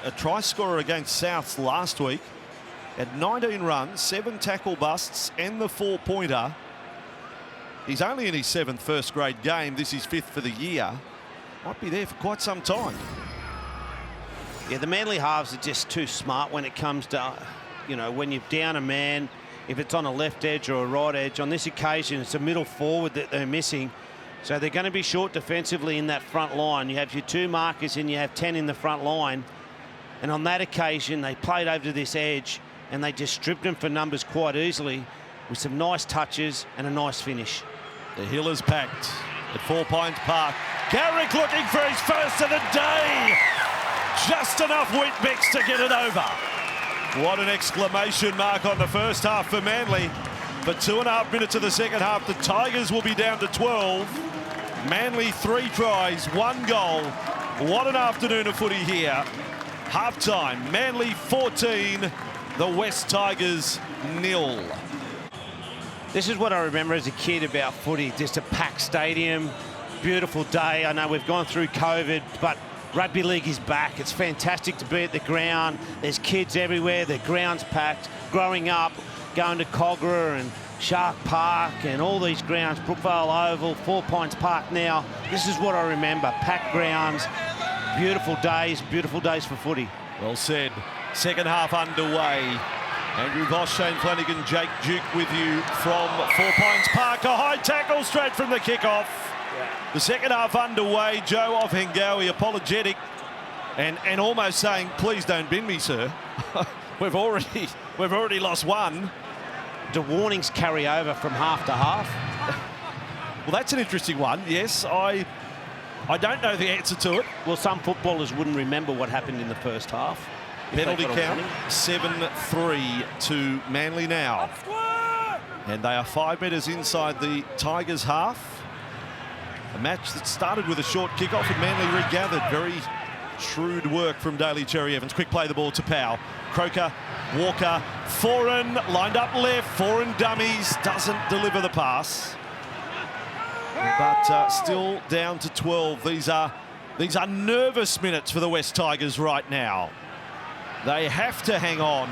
a try scorer against Souths last week. Had 19 runs, 7 tackle busts and the 4-pointer. He's only in his 7th first grade game. This is 5th for the year. Might be there for quite some time. Yeah, the Manly halves are just too smart when it comes to, you know, when you're down a man, if it's on a left edge or a right edge. On this occasion, it's a middle forward that they're missing. So they're going to be short defensively in that front line. You have your 2 markers and you have 10 in the front line. And on that occasion, they played over to this edge and they just stripped them for numbers quite easily with some nice touches and a nice finish. The hill is packed at 4 Pines Park. Garrick looking for his first of the day. Just enough Whitbex to get it over. What an exclamation mark on the first half for Manly. For 2.5 minutes of the second half, the Tigers will be down to 12. Manly 3 tries, 1 goal. What an afternoon of footy here. Half-time, Manly 14, the West Tigers 0. This is what I remember as a kid about footy. Just a packed stadium, beautiful day. I know we've gone through COVID, but rugby league is back. It's fantastic to be at the ground. There's kids everywhere. The ground's packed. Growing up, going to Cogra and Shark Park and all these grounds, Brookvale Oval, 4 Pines Park now. This is what I remember. Packed grounds, beautiful days for footy. Well said. Second half underway. Andrew Voss, Shane Flanagan, Jake Duke with you from 4 Pines Park. A high tackle straight from the kickoff. The second half underway. Joe Offengawi apologetic and almost saying, please don't bin me, sir. we've already lost 1. Do warnings carry over from half to half? Well, that's an interesting one. Yes, I don't know the answer to it. Well, some footballers wouldn't remember what happened in the first half. Penalty count, 7-3 to Manly now. And they are 5 metres inside the Tigers half. A match that started with a short kickoff and Manly regathered. Very shrewd work from Daly Cherry Evans. Quick play the ball to Powell. Croker, Walker, Foran lined up left. Foran dummies, doesn't deliver the pass. But still down to 12. These are nervous minutes for the West Tigers right now. They have to hang on.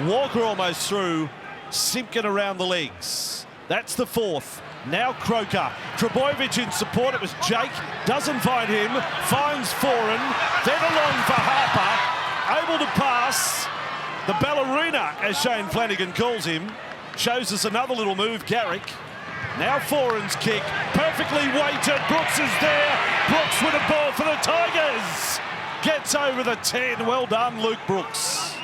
Walker almost through. Simpkin around the legs. That's the 4th. Now Croker. Trebojevic in support. It was Jake. Doesn't find him. Finds Foran. Then along for Harper. Able to pass. The ballerina, as Shane Flanagan calls him. Shows us another little move, Garrick. Now Foran's kick. Perfectly weighted. Brooks is there. Brooks with a ball for the Tigers. Gets over the 10. Well done, Luke Brooks.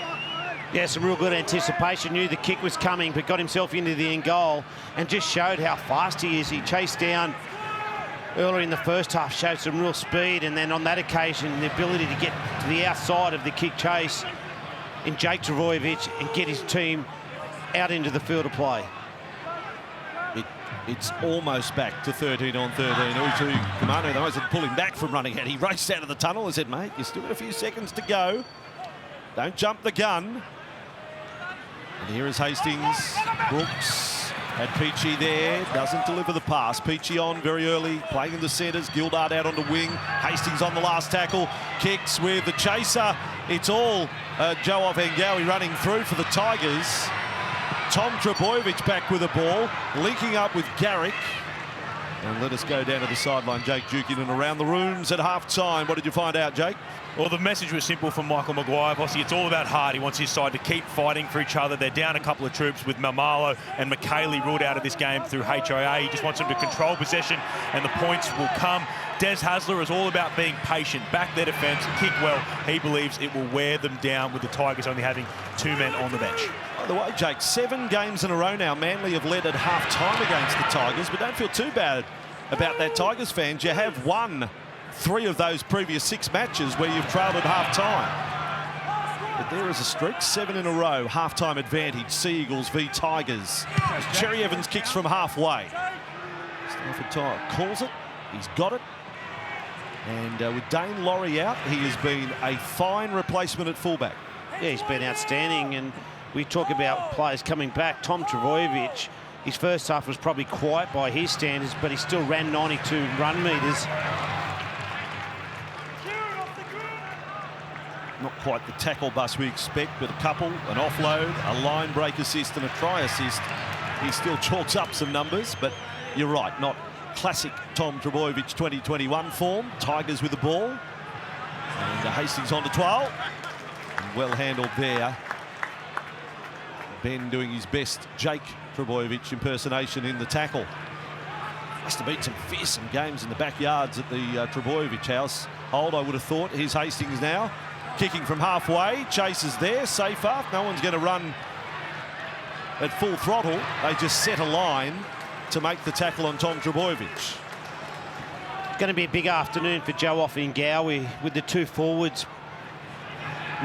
Yeah, some real good anticipation. Knew the kick was coming, but got himself into the end goal and just showed how fast he is. He chased down earlier in the first half, showed some real speed, and then on that occasion, the ability to get to the outside of the kick chase in Jake Trebojevic and get his team out into the field of play. It's almost back to 13 on 13. Utu Kamano, they almost had to pull him back from running out. He raced out of the tunnel and said, mate, you still got a few seconds to go. Don't jump the gun. And here is Hastings. Brooks had Peachy there. Doesn't deliver the pass. Peachy on very early, playing in the centres. Gildart out on the wing. Hastings on the last tackle. Kicks with the chaser. It's all Joe Offengawi running through for the Tigers. Tom Trebojevic back with the ball, linking up with Garrick. And let us go down to the sideline. Jake Duke in and around the rooms at half-time. What did you find out, Jake? Well, the message was simple from Michael Maguire. Obviously, it's all about heart. He wants his side to keep fighting for each other. They're down a couple of troops with Mamalo and McKaylee ruled out of this game through HIA. He just wants them to control possession and the points will come. Des Hasler is all about being patient, back their defence, kick well. He believes it will wear them down with the Tigers only having 2 men on the bench. By the way, Jake, 7 games in a row now. Manly have led at half-time against the Tigers, but don't feel too bad about that, Tigers fans. You have won 3 of those previous 6 matches where you've trailed at half-time. But there is a streak, 7 in a row, half-time advantage. Sea Eagles v Tigers. As Cherry Evans kicks from halfway. Stafford calls it. He's got it. And with Dane Laurie out, he has been a fine replacement at fullback. Yeah, he's been outstanding, and we talk about players coming back. Tom Trbojevic, his first half was probably quiet by his standards, but he still ran 92 run metres. Not quite the tackle bus we expect, but a couple, an offload, a line break assist and a try assist. He still chalks up some numbers, but you're right, not classic Tom Trbojevic 2021 form. Tigers with the ball. And Hastings on to 12. Well handled there. Ben doing his best Jake Trbojevic impersonation in the tackle. Must have been some fearsome games in the backyards at the Trbojevic house. Hold, I would have thought. Here's Hastings now. Kicking from halfway. Chase is there. Safe up. No one's going to run at full throttle. They just set a line to make the tackle on Tom Trbojevic. Going to be a big afternoon for Joe Offengawi with the two forwards.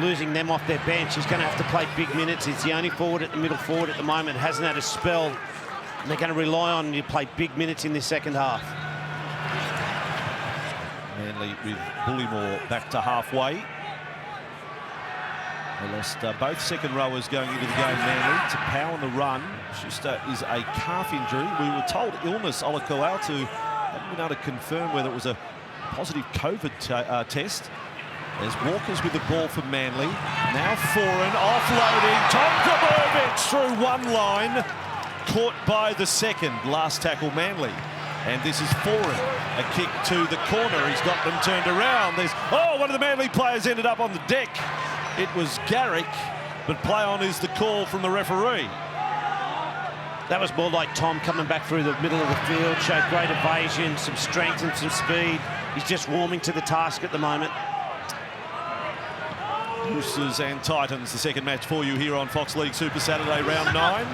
Losing them off their bench, he's going to have to play big minutes. He's the only forward at the middle forward at the moment, hasn't had a spell, and they're going to rely on him to play big minutes in this second half. Manly with Bullymore back to halfway. They lost both second rowers going into the game, Manly. To Power on the run. Schuster is a calf injury. We were told illness, Olakoautu. Haven't been able to confirm whether it was a positive COVID test. There's Walkers with the ball for Manly. Now Foran offloading. Tom Trbojevic through one line. Caught by the second. Last tackle Manly. And this is Foran. A kick to the corner. He's got them turned around. There's, one of the Manly players ended up on the deck. It was Garrick, but play on is the call from the referee. That was more like Tom coming back through the middle of the field. Showed great evasion, some strength and some speed. He's just warming to the task at the moment. Roosters and Titans, the second match for you here on Fox League Super Saturday, round 9.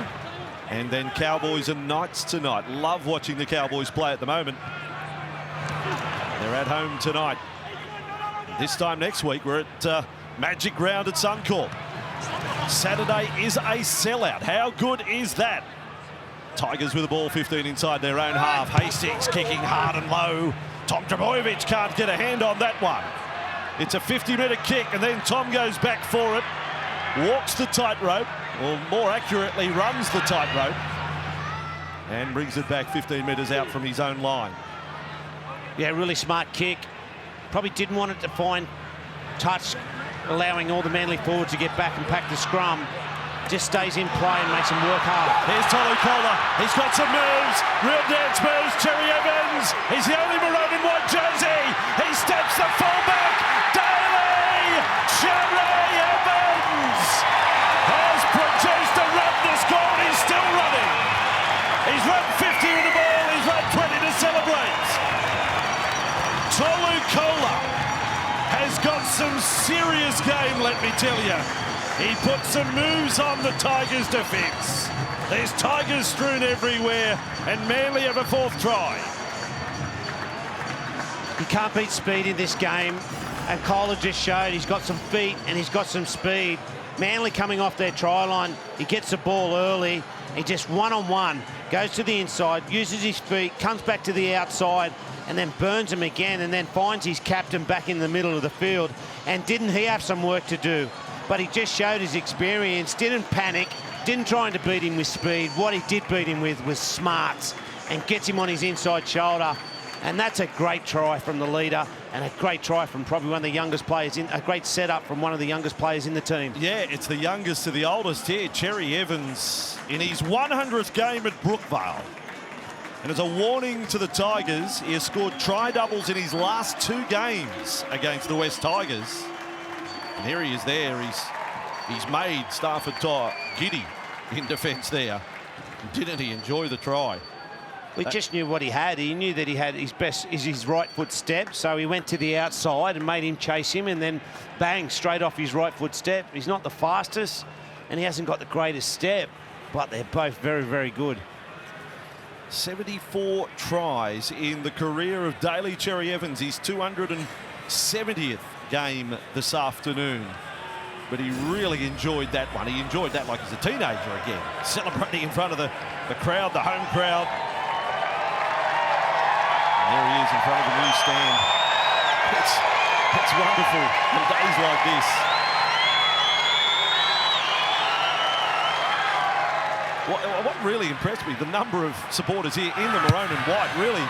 And then Cowboys and Knights tonight. Love watching the Cowboys play at the moment. They're at home tonight. This time next week, we're at Magic Ground at Suncorp. Saturday is a sellout. How good is that? Tigers with the ball, 15 inside their own half. Hastings kicking hard and low. Tom Trbojevic can't get a hand on that one. It's a 50-metre kick, and then Tom goes back for it, walks the tightrope, or more accurately, runs the tightrope, and brings it back 15 metres out from his own line. Yeah, really smart kick. Probably didn't want it to find touch, allowing all the Manly forwards to get back and pack the scrum. Just stays in play and makes them work hard. Here's Tolu Kola. He's got some moves. Real dance moves. Cherry Evans. He's the only maroon in white jersey. He steps the fullback. Daly. Cherry Evans has produced a run to score. He's still running. He's run 50 with the ball. He's run 20 to celebrate. Tolu Kola has got some serious game, let me tell you. He put some moves on the Tigers' defence. There's Tigers strewn everywhere, and Manly have a fourth try. You can't beat speed in this game, and Kohler just showed he's got some feet and he's got some speed. Manly coming off their try line, he gets the ball early, he just one-on-one, goes to the inside, uses his feet, comes back to the outside, and then burns him again, and then finds his captain back in the middle of the field. And didn't he have some work to do? But he just showed his experience, didn't panic, didn't try to beat him with speed. What he did beat him with was smarts, and gets him on his inside shoulder. And that's a great try from the leader, and a great try from probably one of the youngest players in, a great setup from one of the youngest players in the team. Yeah, it's the youngest to the oldest here, Cherry Evans, in his 100th game at Brookvale. And as a warning to the Tigers, he has scored try-doubles in his last 2 games against the West Tigers. And here he is there. He's made Stafford giddy in defence there. Didn't he enjoy the try? We just knew what he had. He knew that he had his best is his right foot step, so he went to the outside and made him chase him, and then bang, straight off his right foot step. He's not the fastest, and he hasn't got the greatest step, but they're both very, very good. 74 tries in the career of Daly Cherry Evans, his 270th game this afternoon. But he really enjoyed that one. He enjoyed that like he's a teenager again, celebrating in front of the crowd, the home crowd. And there he is in front of the new stand. It's wonderful on days like this. What really impressed me, the number of supporters here in the maroon and white really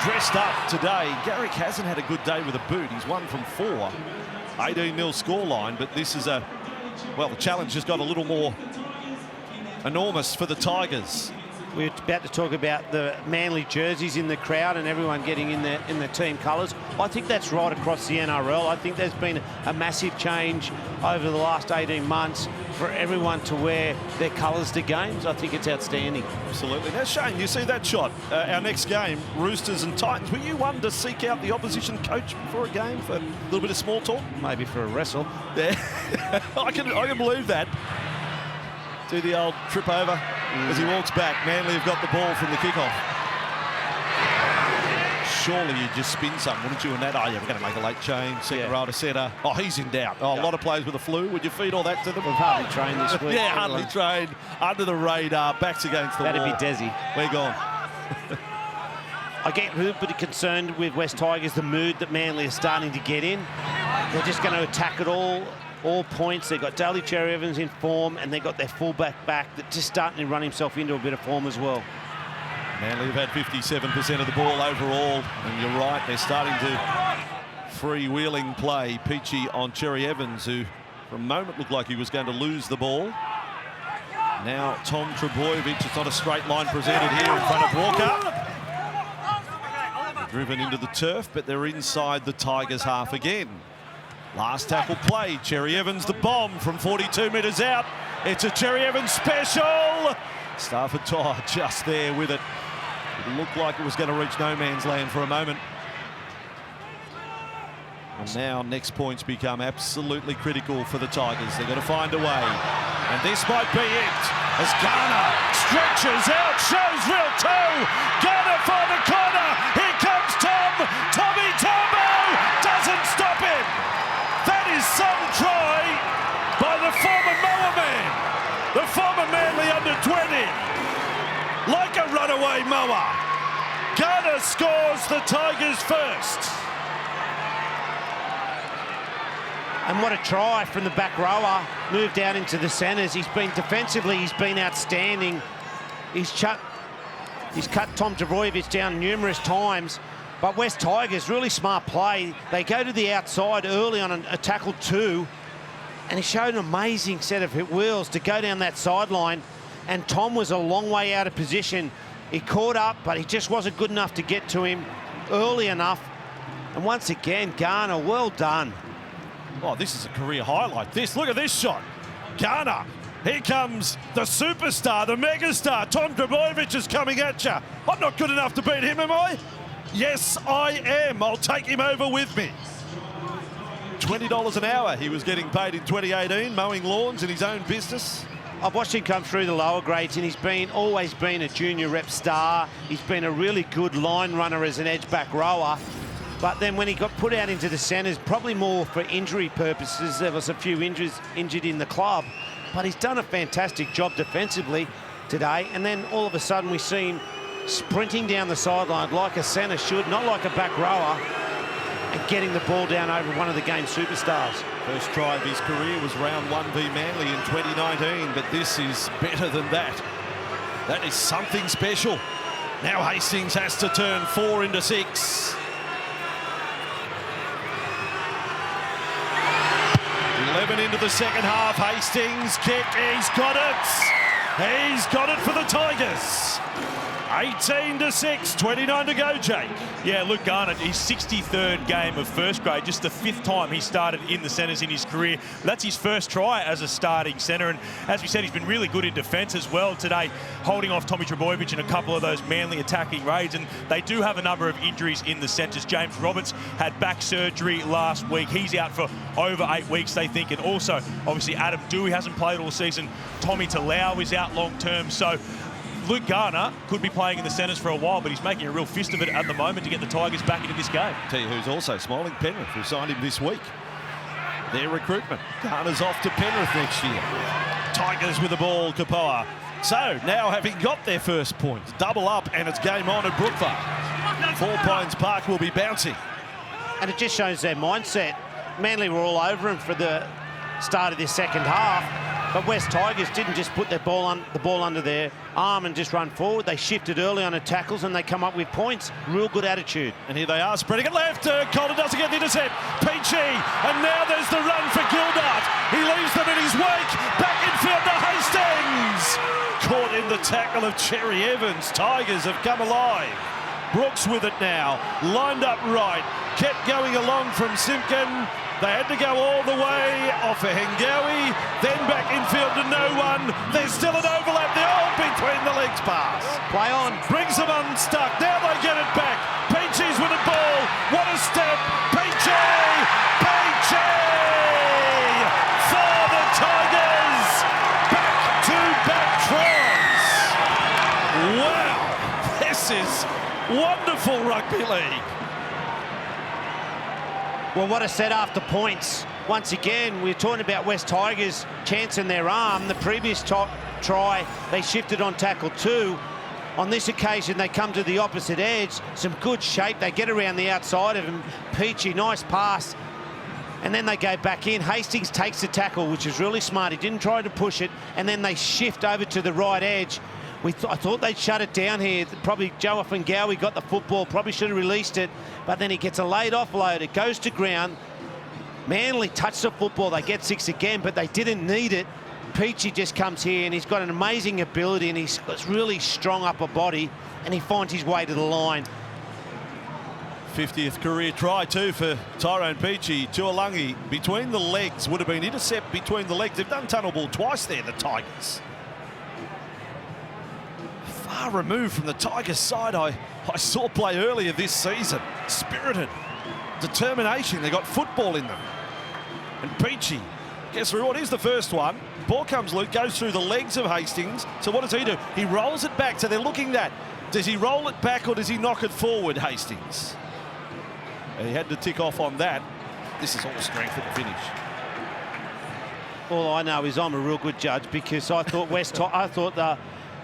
dressed up today. Garrick hasn't had a good day with a boot. He's 1 from 4. 18-0 scoreline, but this is the challenge has got a little more enormous for the Tigers. We're about to talk about the Manly jerseys in the crowd and everyone getting in the team colours. I think that's right across the NRL. I think there's been a massive change over the last 18 months for everyone to wear their colours to games. I think it's outstanding. Absolutely. Now, Shane, you see that shot? Our next game, Roosters and Titans. Were you one to seek out the opposition coach before a game for a little bit of small talk? Maybe for a wrestle. Yeah, I can believe that. Do the old trip over as he walks back. Manly have got the ball from the kickoff. Surely you'd just spin some, wouldn't you? And that, we're going to make a late change. Second row to centre. Oh, he's in doubt. A lot of players with the flu. Would you feed all that to them? We've hardly trained this week. Yeah, hardly trained. Under the radar. Backs against the wall. That'd be Desi. We're gone. I get a little bit concerned with West Tigers, the mood that Manly are starting to get in. They're just going to attack it all points. They've got Daly Cherry Evans in form, and they've got their fullback back that's just starting to run himself into a bit of form as well. Manly have had 57% of the ball overall, and you're right, they're starting to freewheeling play. Peachy on Cherry Evans, who for a moment looked like he was going to lose the ball. Now Tom Trbojevic, it's not a straight line presented here in front of Walker. Driven into the turf, but they're inside the Tigers half again. Last tackle play, Cherry Evans, the bomb from 42 metres out. It's a Cherry Evans special. Stafford Todd just there with it. It looked like it was going to reach no man's land for a moment. And now next points become absolutely critical for the Tigers. They've got to find a way. And this might be it. As Garner stretches out, shows real toe. Garner for the corner. Here comes Tom. Tommy Tombo doesn't stop him. That is some try by the former Moa man. The former Manly under-20. Like a runaway mower. Garner scores the Tigers first. And what a try from the back rower. Moved down into the centres. He's been defensively, he's been outstanding. He's cut Tom Trbojevic down numerous times. But West Tigers, really smart play. They go to the outside early on a tackle 2. And he showed an amazing set of wheels to go down that sideline. And Tom was a long way out of position. He caught up, but he just wasn't good enough to get to him early enough. And once again, Garner, well done. Oh, this is a career highlight. Look at this shot. Garner, here comes the superstar, the megastar. Tom Trbojevic is coming at you. I'm not good enough to beat him, am I? Yes, I am. I'll take him over with me. $20 an hour he was getting paid in 2018, mowing lawns in his own business. I've watched him come through the lower grades, and he's always been a junior rep star. He's been a really good line runner as an edge back rower. But then when he got put out into the centres, probably more for injury purposes, there was a few injured in the club. But he's done a fantastic job defensively today. And then all of a sudden we see him sprinting down the sideline like a centre should, not like a back rower, and getting the ball down over one of the game's superstars. First try of his career was round 1 v Manly in 2019, but this is better than that. That is something special. Now Hastings has to turn 4 into 6. 11 into the second half. Hastings kick. He's got it. He's got it for the Tigers. 18-6, 29 to go, Jake. Yeah, Luke Garner, his 63rd game of first grade, just the 5th time he started in the centres in his career. That's his first try as a starting centre, and as we said, he's been really good in defence as well today, holding off Tommy Trbojevic in a couple of those Manly attacking raids, and they do have a number of injuries in the centres. James Roberts had back surgery last week. He's out for over 8 weeks, they think, and also, obviously, Adam Dewey hasn't played all season. Tommy Talau is out long-term, so Luke Garner could be playing in the centres for a while, but he's making a real fist of it at the moment to get the Tigers back into this game. Tell you who's also smiling, Penrith, who signed him this week. Their recruitment. Garner's off to Penrith next year. Tigers with the ball, Kapoa. So now having got their first point, double up, and it's game on at Brookvale. Four Pines Park will be bouncing. And it just shows their mindset. Manly were all over him for the start of this second half, but West Tigers didn't just put the ball under their arm and just run forward. They shifted early on the tackles and they come up with points. Real good attitude. And here they are, spreading it left. Calder doesn't get the intercept. Peachy, and now there's the run for Gildart. He leaves them in his wake. Back in field to Hastings. Caught in the tackle of Cherry Evans. Tigers have come alive. Brooks with it now. Lined up right. Kept going along from Simpkin. They had to go all the way off a Hengawi, then back infield to no one. There's still an overlap. The old between the legs pass. Play on. Brings them unstuck. Now they get it back. Peachy's with the ball. What a step. Peachy! Peachy! For the Tigers. Back-to-back tries. Wow. This is wonderful rugby league. Well, what a set after points. Once again, we're talking about West Tigers chancing their arm. The previous try, they shifted on tackle 2. On this occasion, they come to the opposite edge. Some good shape. They get around the outside of him. Peachy, nice pass. And then they go back in. Hastings takes the tackle, which is really smart. He didn't try to push it. And then they shift over to the right edge. I thought they'd shut it down here. Probably Joe Offengowie got the football, probably should have released it, but then he gets a late offload. It goes to ground. Manly touched the football. They get 6 again, but they didn't need it. Peachy just comes here and he's got an amazing ability and he's got really strong upper body and he finds his way to the line. 50th career try too for Tyrone Peachy. Tuolangi between the legs would have been intercept between the legs. They've done tunnel ball twice there, the Tigers. Far removed from the Tigers side I saw play earlier this season. Spirited, determination, they got football in them. And Peachy gets through what is the first one. Ball comes loose, goes through the legs of Hastings. So what does he do? He rolls it back, so they're looking at, does he roll it back or does he knock it forward, Hastings? And he had to tick off on that. This is all strength at the finish. All I know is I'm a real good judge because I thought the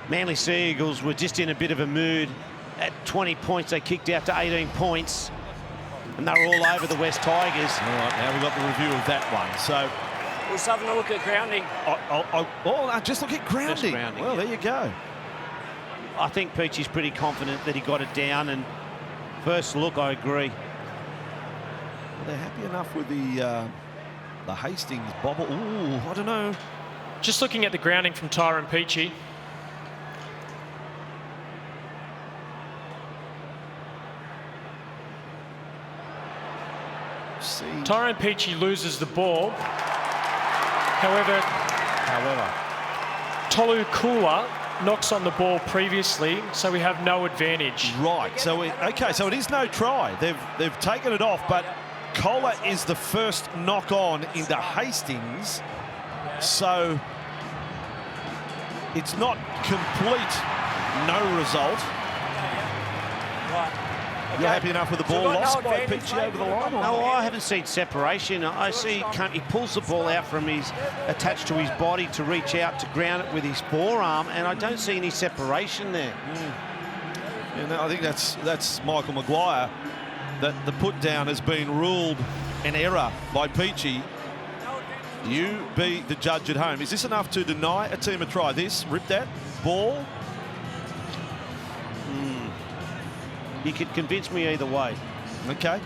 Manly Sea Eagles were just in a bit of a mood. At 20 points, they kicked out to 18 points. And they were all over the West Tigers. All right, now we've got the review of that one. So, We're just having a look at grounding. just look at grounding. Just grounding, well, yeah. there you go. I think Peachy's pretty confident that he got it down. And first look, I agree. They're happy enough with the Hastings bobble. Ooh, I don't know. Just looking at the grounding from Tyrone Peachy. Tyrone Peachy loses the ball. However, Tolu Kula knocks on the ball previously, so we have no advantage. Right. So so it is no try. They've taken it off, but Kohler is the first knock on into Hastings. So it's not complete no result. Right. You're happy enough with the ball lost by Peachy over the line? No, I haven't seen separation. I see he pulls the ball out from attached to his body to reach out to ground it with his forearm, and I don't see any separation there. Yeah, no, I think that's Michael Maguire. That the put down has been ruled an error by Peachy. You be the judge at home. Is this enough to deny a team a try? This, rip that, ball? You could convince me either way. Okay.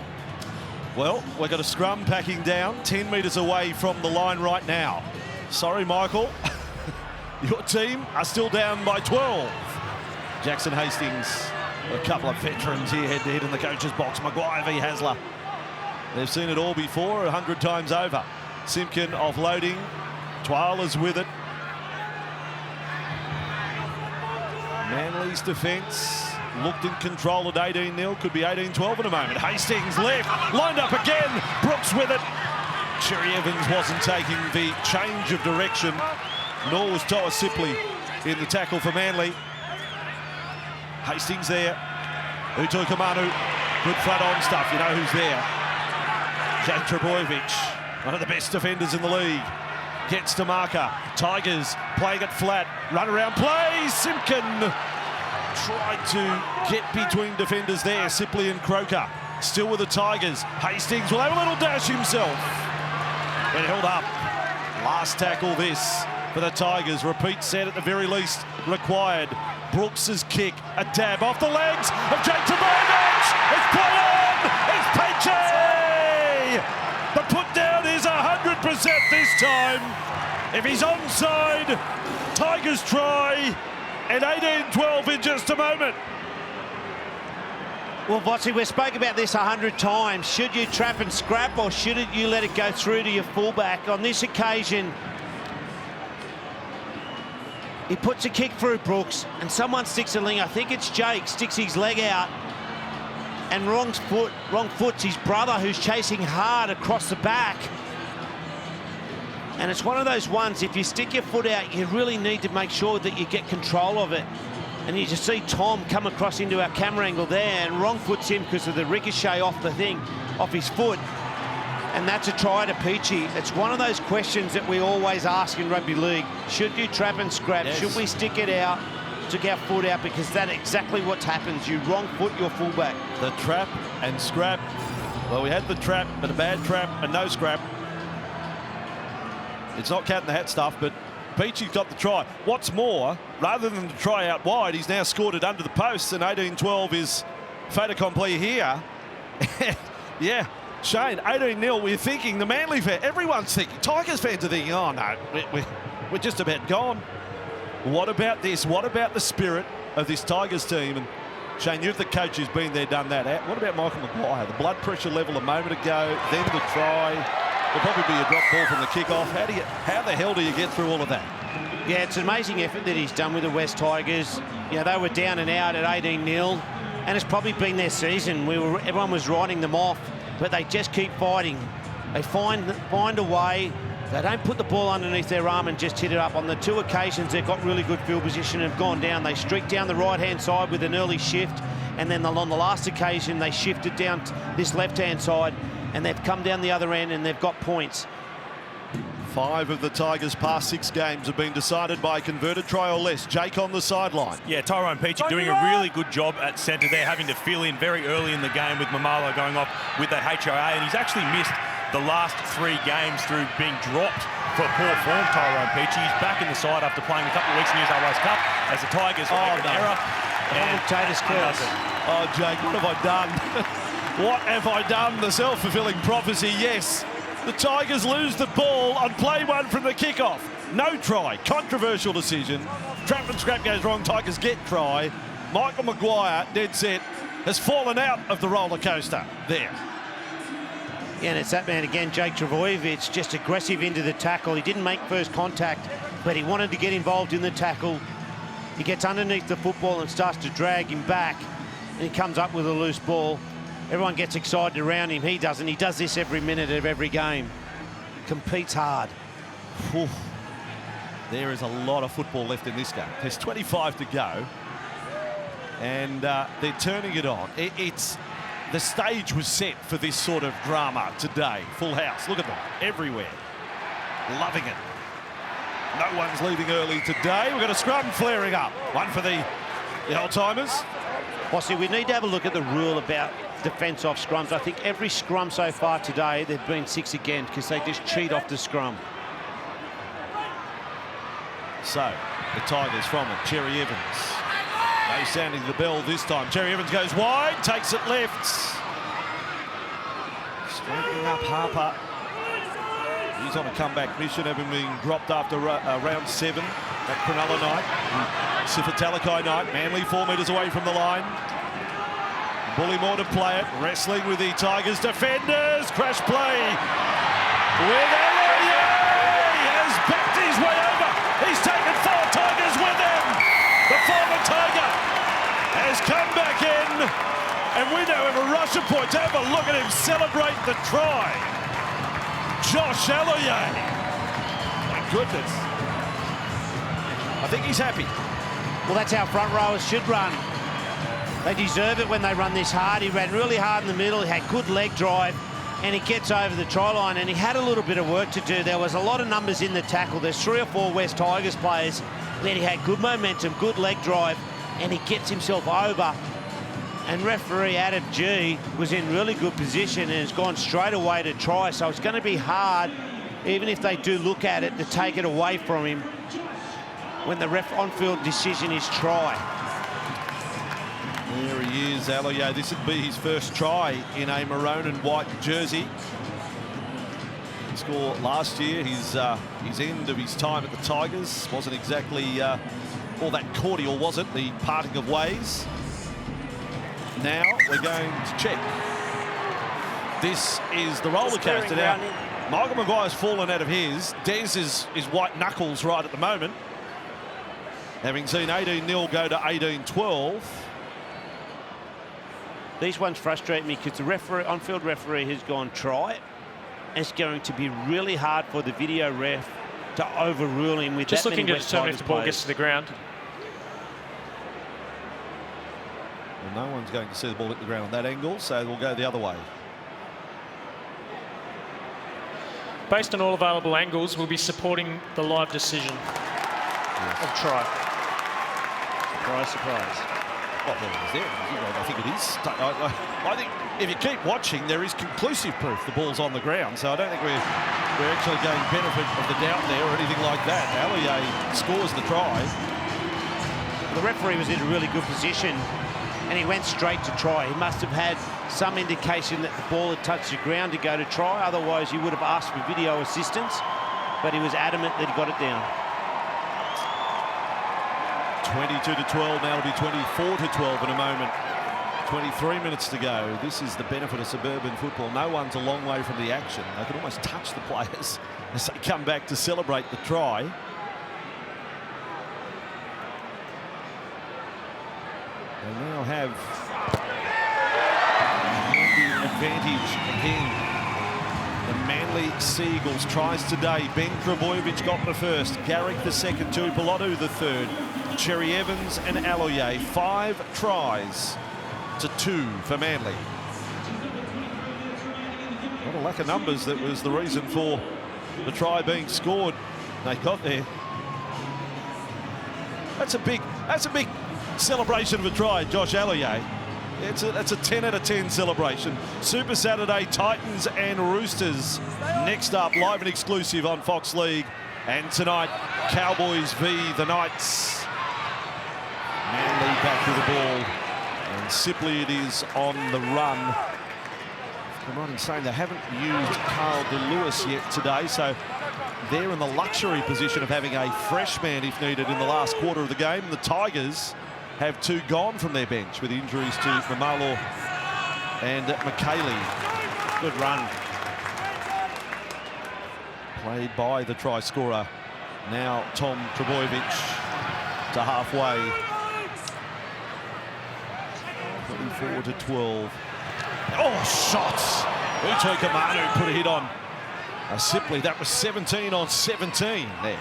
Well, we've got a scrum packing down 10 metres away from the line right now. Sorry, Michael. Your team are still down by 12. Jackson Hastings, a couple of veterans here head-to-head in the coach's box. Maguire v Hasler. They've seen it all before, 100 times over. Simpkin offloading. Twyla's with it. Manly's defence looked in control at 18-0. Could be 18-12 in a moment. Hastings left, lined up again. Brooks with it. Cherry Evans wasn't taking the change of direction, nor was Toa Sipley in the tackle for Manly. Hastings there. Uto Kamanu. Good flat-on stuff. You know who's there. Jake Trebojevic, one of the best defenders in the league. Gets to marker. Tigers playing it flat. Run around play. Simpkin tried to get between defenders there. Sipley and Croker. still with the Tigers. Hastings will have a little dash himself. But held up. Last tackle this for the Tigers. Repeat set at the very least required. Brooks's kick, a dab off the legs of Jake Trbojevic. It's put on. It's Peachy. The put down is 100% this time. If he's onside, Tigers try. And 18-12 in just a moment. Well, Vossi, we've spoken about this 100 times. Should you trap and scrap, or should you let it go through to your fullback? On this occasion, he puts a kick through Brooks, and someone sticks a ling. I think it's Jake, sticks his leg out, and wrong foot's his brother, who's chasing hard across the back. And it's one of those ones, if you stick your foot out, you really need to make sure that you get control of it. And you just see Tom come across into our camera angle there, and wrong foot's him because of the ricochet off the thing, off his foot. And that's a try to Peachy. It's one of those questions that we always ask in rugby league. Should you trap and scrap? Yes. Should we stick it out, stick our foot out? Because that's exactly what happens. You wrong foot your fullback. The trap and scrap. Well, we had the trap, but a bad trap and no scrap. It's not cat in the hat stuff, but Peachy's got the try. What's more, rather than the try out wide, he's now scored it under the posts, and 18-12 is fait accompli here. Yeah, Shane, 18-0, we're thinking, the Manly fan, everyone's thinking, Tigers fans are thinking, oh no, we're just about gone. What about this? What about the spirit of this Tigers team? And Shane, you're the coach who's been there, done that. What about Michael Maguire? The blood pressure level a moment ago, then the try. There'll probably be a drop ball from the kickoff. How the hell do you get through all of that? Yeah, it's an amazing effort that he's done with the West Tigers. You know, they were down and out at 18-0, and it's probably been their season. Everyone was writing them off, but they just keep fighting. They find a way. They don't put the ball underneath their arm and just hit it up. On the two occasions they've got really good field position and have gone down. They streaked down the right-hand side with an early shift, and then on the last occasion they shifted down this left-hand side, and they've come down the other end and they've got points. 5 of the Tigers' past 6 games have been decided by a converted try or less. Jake on the sideline. Yeah, Tyrone Peachy doing a really good job at centre there, having to fill in very early in the game with Mamalo going off with that HIA, and he's actually missed the last 3 games through being dropped for poor form, Tyrone Peachy. He's back in the side after playing a couple of weeks in New South Wales Cup as the Tigers make an error. Oh, Jake, what have I done? What have I done? The self-fulfilling prophecy, yes. The Tigers lose the ball on play 1 from the kickoff. No try, controversial decision. Trap and scrap goes wrong, Tigers get try. Michael Maguire, dead set, has fallen out of the roller coaster there. Yeah, and it's that man again, Jake Trbojevic, just aggressive into the tackle. He didn't make first contact, but he wanted to get involved in the tackle. He gets underneath the football and starts to drag him back, and he comes up with a loose ball. Everyone gets excited around him. He doesn't. He does this every minute of every game. Competes hard. Oof. There is a lot of football left in this game. There's 25 to go, and they're turning it on. The stage was set for this sort of drama today. Full house. Look at them everywhere. Loving it. No one's leaving early today. We've got a scrum flaring up. One for the old-timers. Well, see, we need to have a look at the rule about defence off scrums. I think every scrum so far today, there've been 6 again because they just cheat off the scrum. So, the Tigers from it. Cherry Evans. No sounding the bell this time. Cherry Evans goes wide, takes it left. Straightening up Harper. He's on a comeback mission, having been dropped after round 7 at Cronulla night. Sifitalakai night. Manly 4 metres away from the line. Bullymore to play it. Wrestling with the Tigers defenders. Crash play with Elliott. He has backed his way over. He's taken 4 Tigers with him. The former Tiger has come back in, and we now have a rush of points. Have a look at him celebrate the try. Josh Elliott. My goodness. I think he's happy. Well, that's how front rowers should run. They deserve it when they run this hard. He ran really hard in the middle. He had good leg drive, and he gets over the try line, and he had a little bit of work to do. There was a lot of numbers in the tackle. There's 3 or 4 West Tigers players. Then he had good momentum, good leg drive, and he gets himself over. And referee Adam G was in really good position and has gone straight away to try. So it's going to be hard, even if they do look at it, to take it away from him when the ref on-field decision is try. There he is, Allier. This would be his first try in a maroon and white jersey. He scored last year. His end of his time at the Tigers wasn't exactly all that cordial, was it? The parting of ways. Now we're going to check. This is the roller coaster now. Michael Maguire's fallen out of his. Des is white knuckles right at the moment, having seen 18-0 go to 18-12. These ones frustrate me because the referee, on-field referee, has gone try. It's going to be really hard for the video ref to overrule him with just that looking many to West determine if Tigers the ball players. gets to the ground. Well, no one's going to see the ball hit the ground on that angle, so we'll go the other way. Based on all available angles, we'll be supporting the live decision of try. Surprise, surprise. Oh, there it is there. I think it is. I think if you keep watching, there is conclusive proof the ball's on the ground, so I don't think we're actually getting benefit of the doubt there or anything like that. Allier scores the try. The referee was in a really good position and he went straight to try. He must have had some indication that the ball had touched the ground to go to try, otherwise he would have asked for video assistance, but he was adamant that he got it down. 22-12, now it'll be 24-12 in a moment. 23 minutes to go. This is the benefit of suburban football. No one's a long way from the action. They can almost touch the players as they come back to celebrate the try. They now have the advantage again. The Manly Seagulls tries today. Ben Trebojevic got the first, Garrick the second, Tui Pilotu the third, Cherry Evans and Alloyer. 5 tries to 2 for Manly. Not a lack of numbers that was the reason for the try being scored. They got there. That's a big celebration of a try, Josh Alloyer. That's a 10 out of 10 celebration. Super Saturday, Titans and Roosters. Next up, live and exclusive on Fox League. And tonight, Cowboys v the Knights. Manly back with the ball. And Sipley it is on the run. I'm right in saying they haven't used Carl DeLewis yet today, so they're in the luxury position of having a fresh man if needed in the last quarter of the game. The Tigers have 2 gone from their bench with injuries to Mamalo and McKaylee. Good run. Played by the try scorer. Now Tom Trebojevic to halfway. 24-12. Oh, shots! Utoi Kamanu put a hit on Sipley. That was 17 on 17 there.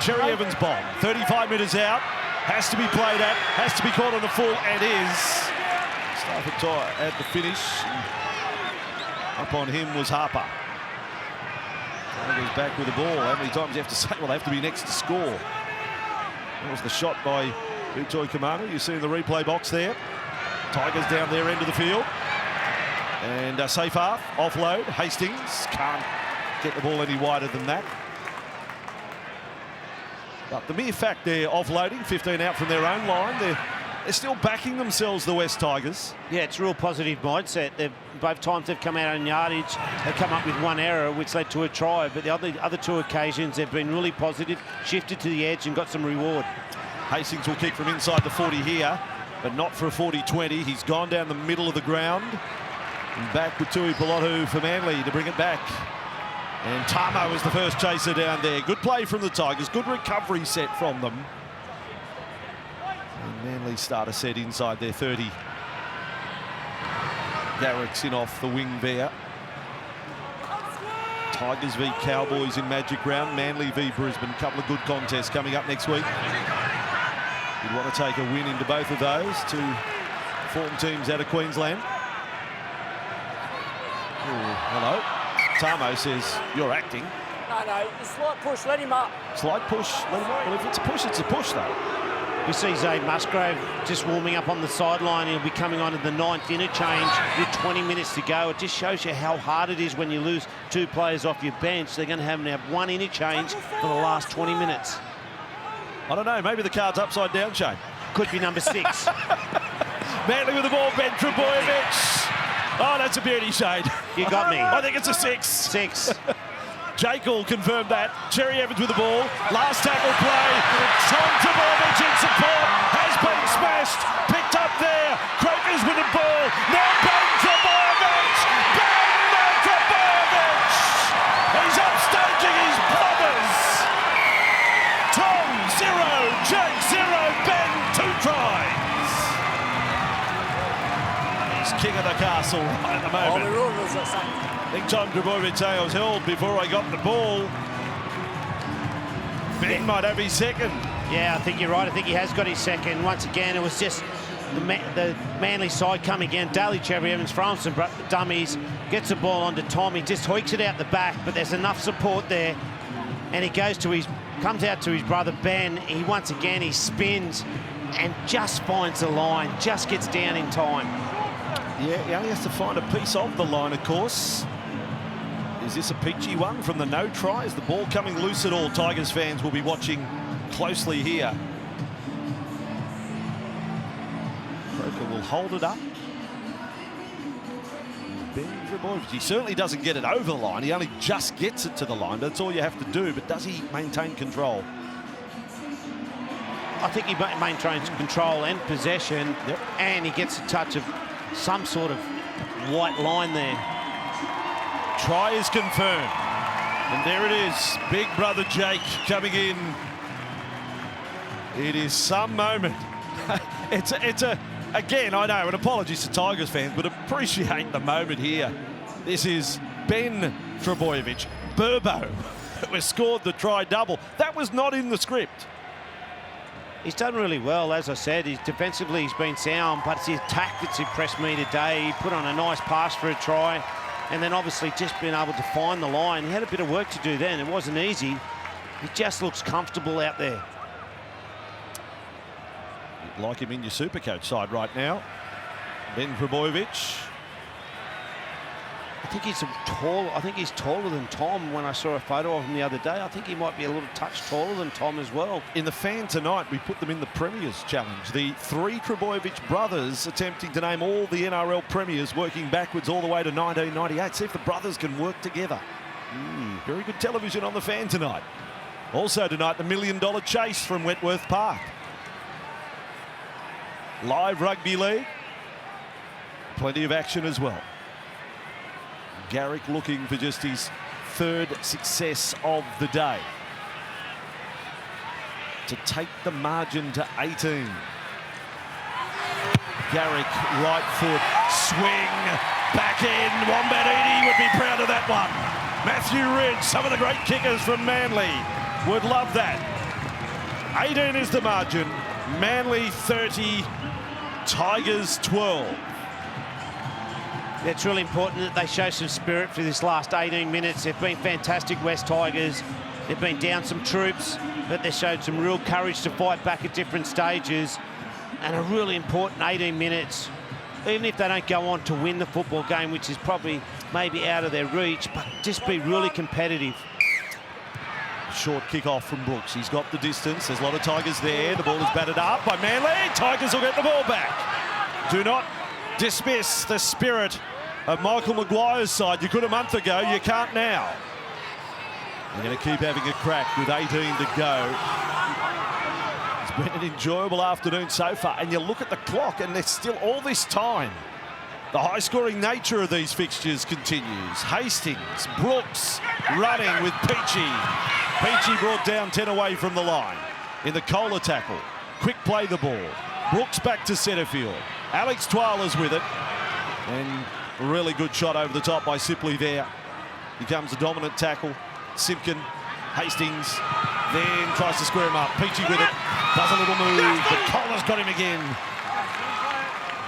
Cherry Evans bomb. 35 metres out. Has to be played at. Has to be caught on the full and is. Stafford at the finish. Up on him was Harper. Tigers back with the ball. How many times do you have to say? Well, they have to be next to score. That was the shot by Utoi Kamanu. You see in the replay box there. Tigers down their end of the field. And safe half, offload. Hastings can't get the ball any wider than that. But the mere fact they're offloading, 15 out from their own line, they're still backing themselves, the West Tigers. Yeah, it's a real positive mindset. Both times they've come out on yardage, they come up with one error, which led to a try. But the other 2 occasions, they've been really positive, shifted to the edge and got some reward. Hastings will kick from inside the 40 here, but not for a 40-20. He's gone down the middle of the ground. And back with Tui Pilotu for Manly to bring it back. And Tamo is the first chaser down there. Good play from the Tigers. Good recovery set from them. And Manly start a set inside their 30. Garrick's in off the wing there. Tigers v Cowboys in Magic Round. Manly v Brisbane. Couple of good contests coming up next week. You'd want to take a win into both of those. 2 form teams out of Queensland. Ooh, hello. Tamo says, you're acting. No, slight push, let him up. Slight push, let him up. Well, if it's a push, it's a push, though. We see Zaid Musgrave just warming up on the sideline. He'll be coming on in the 9th interchange with 20 minutes to go. It just shows you how hard it is when you lose 2 players off your bench. They're going to have now 1 interchange for the last 20 minutes. I don't know, maybe the card's upside down, Shane. Could be number 6. Manly with the ball, Ben Trebojevic. Oh, that's a beauty, Shane. You got me. I think it's a 6. 6. Jake will confirm that. Cherry Evans with the ball. Last tackle play. Tom Trebojevic in support. Has been smashed. Picked up there. Croker's with the ball. Now Ben Trebojevic. Ben Trebojevic. He's upstaging his brothers. Tom 0. Jake 0. Ben 2 tries. He's king of the castle right at the moment. the rule was the same. I think Tom Trebojevic saying I was held before I got the ball. Ben might have his second. Yeah, I think you're right. I think he has got his second. Once again, it was just the Manly side coming again. Daly Cherry Evans from some dummies, gets the ball onto Tom. He just hoiks it out the back, but there's enough support there. And he comes out to his brother Ben. He once again, he spins and just finds the line, just gets down in time. Yeah, he only has to find a piece of the line, of course. Is this a peachy one from the no try? Is the ball coming loose at all? Tigers fans will be watching closely here. Croker will hold it up. Ben Trebojevic, he certainly doesn't get it over the line. He only just gets it to the line. That's all you have to do. But does he maintain control? I think he maintains control and possession, and he gets a touch of some sort of white line there. Try is confirmed. And there it is. Big brother Jake coming in. It is some moment. It's a again, I know, and apologies to Tigers fans, but appreciate the moment here. This is Ben Trebojevic, Burbo, who has scored the try double. That was not in the script. He's done really well, as I said. Defensively, he's been sound, but it's the attack that's impressed me today. He put on a nice pass for a try, and then obviously just being able to find the line. He had a bit of work to do then. It wasn't easy. He just looks comfortable out there. You'd like him in your Supercoach side right now. Ben Trebojevic. I think he's taller than Tom. When I saw a photo of him the other day, I think he might be a little touch taller than Tom as well. In the fan tonight, we put them in the Premiers Challenge. The 3 Trebojevic brothers attempting to name all the NRL Premiers, working backwards all the way to 1998. See if the brothers can work together. Very good television on the fan tonight. Also tonight, the $1 Million Chase from Wentworth Park. Live rugby league. Plenty of action as well. Garrick looking for just his 3rd success of the day. To take the margin to 18. Garrick, right foot, swing, back in. Wombat Edie would be proud of that one. Matthew Ridge, some of the great kickers from Manly would love that. 18 is the margin. Manly 30, Tigers 12. It's really important that they show some spirit for this last 18 minutes. They've been fantastic, West Tigers. They've been down some troops, but they showed some real courage to fight back at different stages. And a really important 18 minutes, even if they don't go on to win the football game, which is probably maybe out of their reach, but just be really competitive. Short kick-off from Brooks. He's got the distance. There's a lot of Tigers there. The ball is batted up by Manly. Tigers will get the ball back. Do not dismiss the spirit of Michael Maguire's side. You could a month ago, you can't now. They're going to keep having a crack with 18 to go. It's been an enjoyable afternoon so far, and you look at the clock and there's still all this time. The high-scoring nature of these fixtures continues. Hastings, Brooks running with Peachy. Peachy brought down 10 away from the line. In the Kohler tackle, quick play the ball. Brooks back to centre field. Alex Twala's with it. And a really good shot over the top by Sipley there. Becomes a dominant tackle. Simpkin, Hastings, then tries to square him up. Peachy with it. Does a little move, but Kohler's got him again.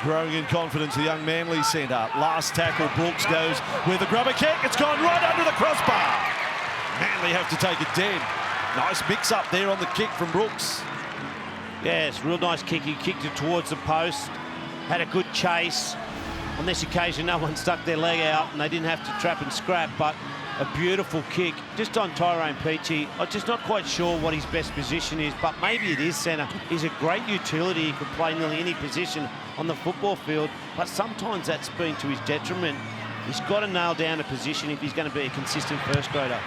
Growing in confidence, the young Manly centre. Last tackle, Brooks goes with a grubber kick. It's gone right under the crossbar. Manly have to take it dead. Nice mix-up there on the kick from Brooks. Yes, real nice kick. He kicked it towards the post, had a good chase. On this occasion, no one stuck their leg out and they didn't have to trap and scrap, but a beautiful kick just on Tyrone Peachey. I'm just not quite sure what his best position is, but maybe it is centre. He's a great utility. He could play nearly any position on the football field, but sometimes that's been to his detriment. He's got to nail down a position if he's going to be a consistent first grader.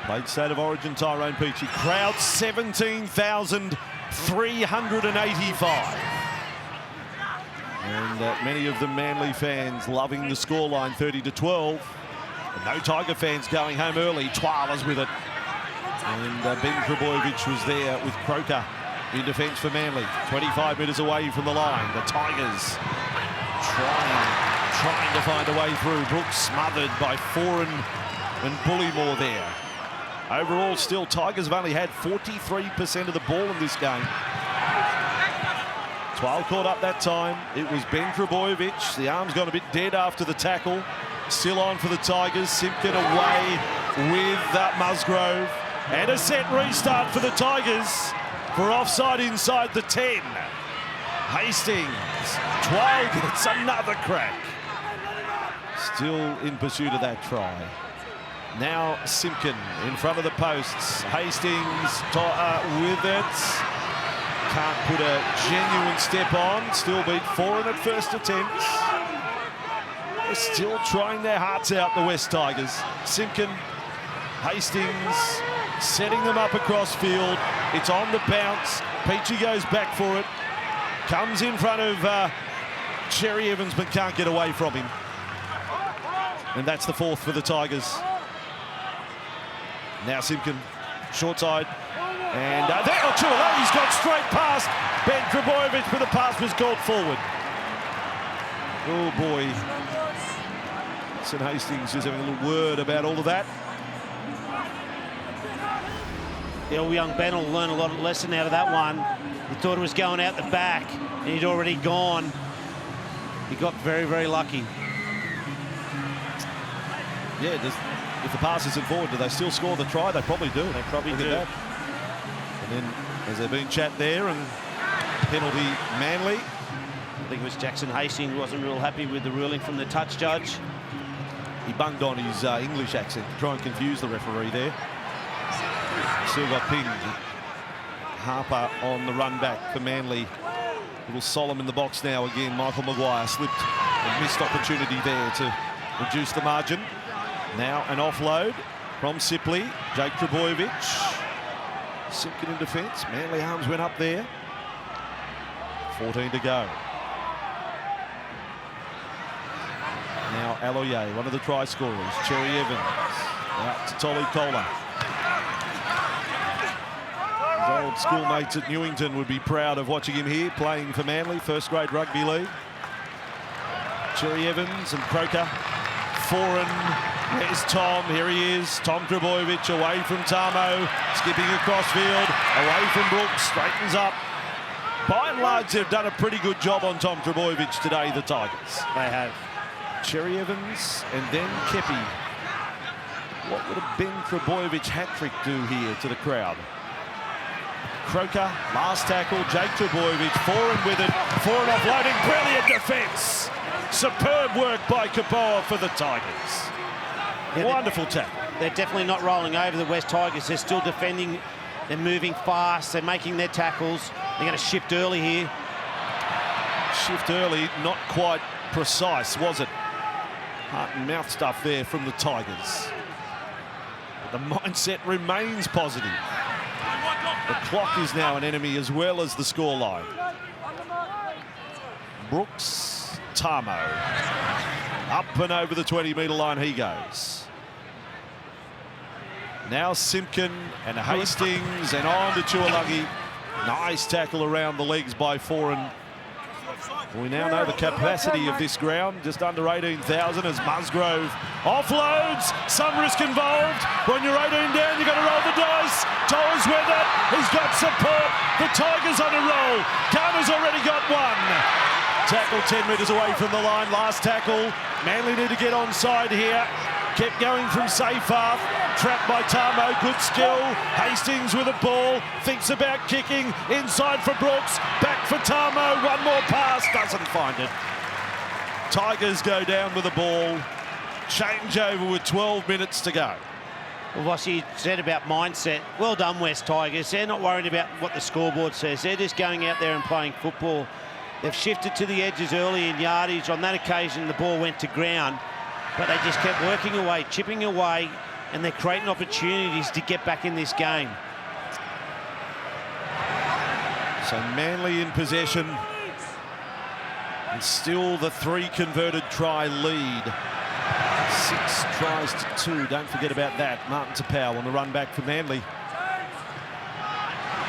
Played State of Origin, Tyrone Peachey. Crowd 17,385. And many of the Manly fans loving the scoreline, 30-12. No Tiger fans going home early. Twalas with it. And Ben Trbojevic was there with Croker in defence for Manly. 25 metres away from the line. The Tigers trying to find a way through. Brooks smothered by Foran and Bullymore there. Overall, still, Tigers have only had 43% of the ball in this game. Twal caught up that time. It was Ben Trbojevic. The arm's gone a bit dead after the tackle. Still on for the Tigers. Simpkin away with Musgrove. And a set restart for the Tigers for offside inside the 10. Hastings. Twal gets another crack. Still in pursuit of that try. Now Simpkin in front of the posts. Hastings with it. Can't put a genuine step on. Still beat Foran at first attempt. They're still trying their hearts out, the West Tigers. Simpkin, Hastings setting them up across field. It's on the bounce. Peachey goes back for it. Comes in front of Cherry Evans, but can't get away from him. And that's the fourth for the Tigers. Now Simpkin, short side. And he's got straight past Ben Trbojevic, but the pass was called forward. Oh boy. St Hastings just having a little word about all of that. The old young Ben will learn a lot of lesson out of that one. He thought it was going out the back, and he'd already gone. He got very, very lucky. Yeah, if the pass isn't forward, do they still score the try? They probably do. They probably do. That. And then, has there been chat there, and penalty Manly? I think it was Jackson Hastings who wasn't real happy with the ruling from the touch judge. He bunged on his English accent to try and confuse the referee there. Still got pinged. Harper on the run back for Manly. Little solemn in the box now again. Michael Maguire slipped a missed opportunity there to reduce the margin. Now an offload from Sipley. Jake Trbojevic. Simpkin in defence. Manly arms went up there. 14 to go. Now Aloye, one of the try scorers. Cherry Evans out to Tolly Kohler. His old schoolmates at Newington would be proud of watching him here playing for Manly, first grade rugby league. Cherry Evans and Croker. Foran, there's Tom, here he is. Tom Trbojevic away from Tamo, skipping across field, away from Brooks, straightens up. By and large, they've done a pretty good job on Tom Trbojevic today, the Tigers. They have. Cherry Evans and then Kepi. What would a Ben Trbojevic hat-trick do here to the crowd? Croker, last tackle, Jake Trbojevic, Foran with it, Foran offloading, brilliant defence. Superb work by Kapoa for the Tigers. Yeah, wonderful tackle. They're definitely not rolling over the West Tigers. They're still defending. They're moving fast. They're making their tackles. They're going to shift early here. Shift early, not quite precise, was it? Heart and mouth stuff there from the Tigers. But the mindset remains positive. The clock is now an enemy as well as the scoreline. Brooks, Tamo. Up and over the 20-metre line he goes. Now Simpkin and Hastings and on to Tuolungi. Nice tackle around the legs by Foran. We now know the capacity of this ground, just under 18,000 as Musgrove offloads. Some risk involved. When you're 18 down, you've got to roll the dice. Toll's with it. He's got support. The Tigers on a roll. Garner's already got one. Tackle 10 metres away from the line. Last tackle. Manly need to get onside here. Kept going from safe half. Trapped by Tamo. Good skill. Hastings with a ball. Thinks about kicking. Inside for Brooks. Back for Tamo. One more pass. Doesn't find it. Tigers go down with the ball. Changeover with 12 minutes to go. Well, what you said about mindset, well done, West Tigers. They're not worried about what the scoreboard says. They're just going out there and playing football. They've shifted to the edges early in yardage. On that occasion, the ball went to ground, but they just kept working away, chipping away, and they're creating opportunities to get back in this game. So Manly in possession, and still the 3 converted try lead. 6 tries to 2. Don't forget about that. Martin Tapau on the run back for Manly.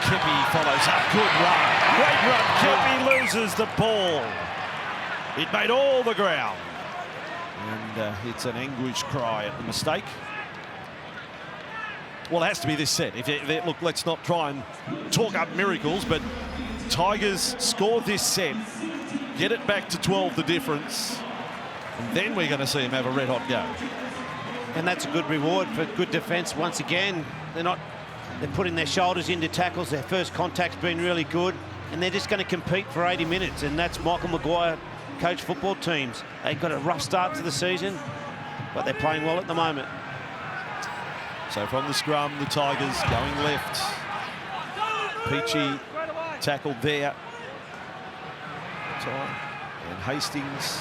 Kepi follows up. Good run. Great run. Kepi loses the ball. It made all the ground. And it's an anguished cry at the mistake. Well, it has to be this set. Look, let's not try and talk up miracles, but Tigers score this set, get it back to 12 the difference, and then we're going to see them have a red-hot go. And that's a good reward for good defence once again. They're putting their shoulders into tackles. Their first contact's been really good, and they're just going to compete for 80 minutes, and that's Michael Maguire coach football teams. They got a rough start to the season, but they're playing well at the moment. So from the scrum, the Tigers going left. Peachy tackled there. And Hastings.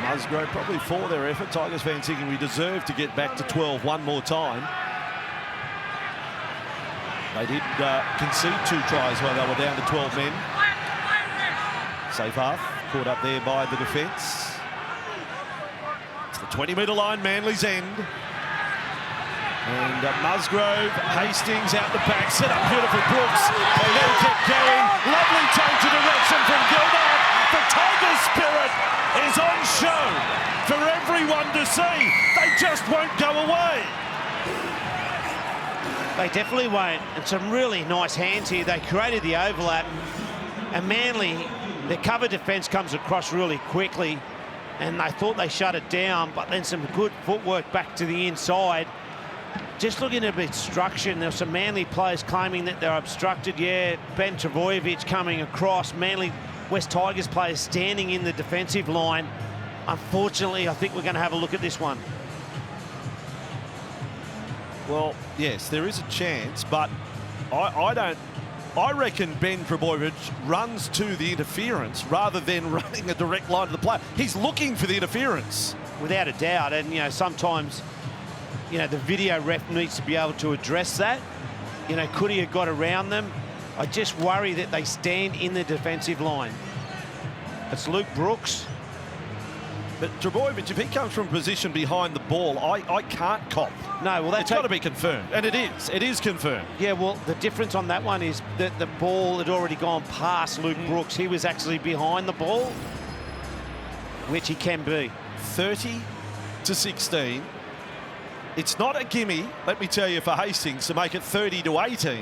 Musgrove probably for their effort. Tigers fans thinking we deserve to get back to 12 one more time. They did concede 2 tries while they were down to 12 men. Safe half, caught up there by the defence. It's the 20-metre line, Manly's end. And Musgrove, Hastings out the back, set up beautiful Brooks. They then kept going. Lovely change of direction from Gilbert. The Tigers' spirit is on show for everyone to see. They just won't go away. They definitely won't. And some really nice hands here. They created the overlap. And Manly, their cover defence comes across really quickly. And they thought they shut it down, but then some good footwork back to the inside. Just looking at obstruction, there were some Manly players claiming that they're obstructed. Yeah, Ben Trbojevic coming across. Manly West Tigers players standing in the defensive line. Unfortunately, I think we're going to have a look at this one. Well, yes, there is a chance, but I reckon Ben Trbojevic runs to the interference rather than running a direct line to the player. He's looking for the interference. Without a doubt, and, sometimes, the video ref needs to be able to address that. Could he have got around them? I just worry that they stand in the defensive line. It's Luke Brooks. But Trbojevic, if he comes from a position behind the ball, I can't cop. No, well, it's got to be confirmed, and it is. It is confirmed. Yeah, well, the difference on that one is that the ball had already gone past Luke Brooks. He was actually behind the ball, which he can be. 30-16. It's not a gimme, let me tell you, for Hastings to make it 30-18.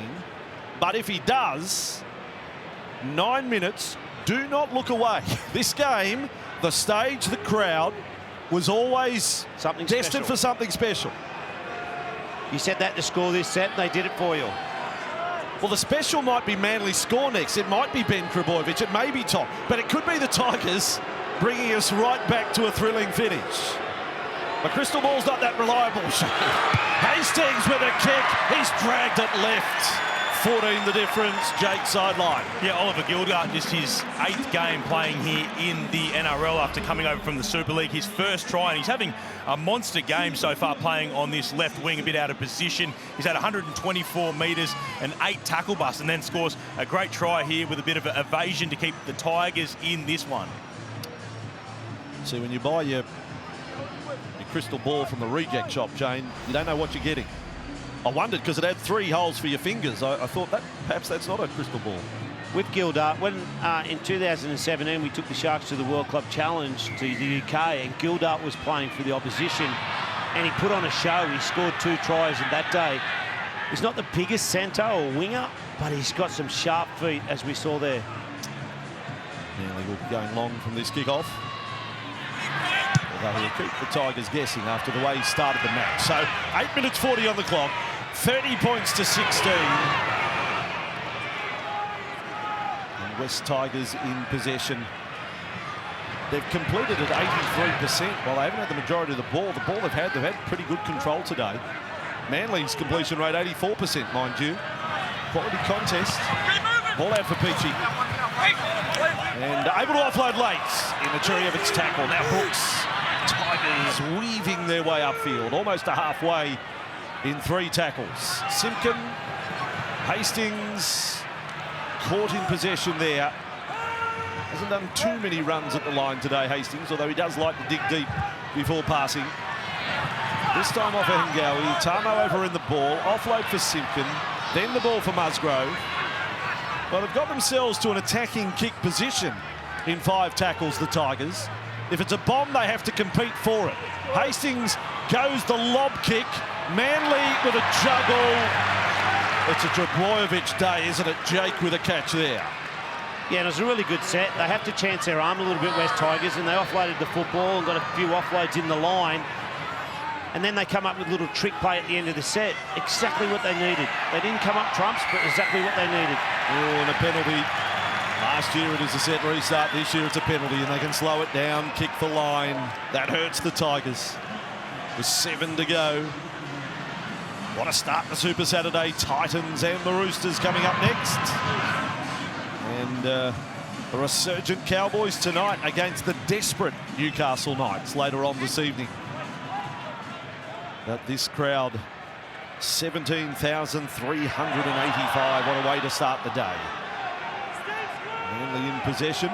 But if he does, 9 minutes, do not look away. This game, the stage, the crowd, was always destined for something special. You said that to score this set, and they did it for you. Well, the special might be Manly's score next. It might be Ben Trbojevic. It may be Tom. But it could be the Tigers bringing us right back to a thrilling finish. The crystal ball's not that reliable. Hastings with a kick. He's dragged it left. 14 the difference, Jake sideline. Yeah, Oliver Gildart, just his 8th game playing here in the NRL after coming over from the Super League. His first try, and he's having a monster game so far playing on this left wing, a bit out of position. He's had 124 metres and 8 tackle busts, and then scores a great try here with a bit of an evasion to keep the Tigers in this one. See, when you buy your crystal ball from the reject shop, Jane, you don't know what you're getting. I wondered because it had 3 holes for your fingers. I thought that perhaps that's not a crystal ball. With Gildart, when in 2017 we took the Sharks to the World Club Challenge to the UK, and Gildart was playing for the opposition, and he put on a show. He scored 2 tries in that day. He's not the biggest centre or winger, but he's got some sharp feet, as we saw there. Manly will be going long from this kick-off. He'll keep the Tigers guessing after the way he started the match. So 8 minutes 40 on the clock, 30 points to 16. And West Tigers in possession. They've completed at 83%. While they haven't had the majority of the ball they've had pretty good control today. Manly's completion rate 84%, mind you. Quality contest. Ball out for Peachy. And able to offload late in the Cherry Evans tackle. Now Brooks. Tigers weaving their way upfield, almost to halfway in 3 tackles. Simpkin, Hastings, caught in possession there. Hasn't done too many runs at the line today, Hastings, although he does like to dig deep before passing. This time off Hengawi, Tamo over in the ball, offload for Simpkin, then the ball for Musgrove. Well, they've got themselves to an attacking kick position in 5 tackles, the Tigers. If it's a bomb, they have to compete for it. Hastings goes the lob kick. Manly with a juggle. It's a Trbojevic day, isn't it? Jake with a catch there. Yeah, and it was a really good set. They have to chance their arm a little bit, West Tigers, and they offloaded the football and got a few offloads in the line. And then they come up with a little trick play at the end of the set. Exactly what they needed. They didn't come up trumps, but exactly what they needed. Oh, and a penalty. Last year it was a set restart. This year it's a penalty, and they can slow it down, kick the line. That hurts the Tigers. With 7 to go. What a start to Super Saturday. Titans and the Roosters coming up next. And the resurgent Cowboys tonight against the desperate Newcastle Knights later on this evening. But this crowd, 17,385. What a way to start the day. Manly in possession.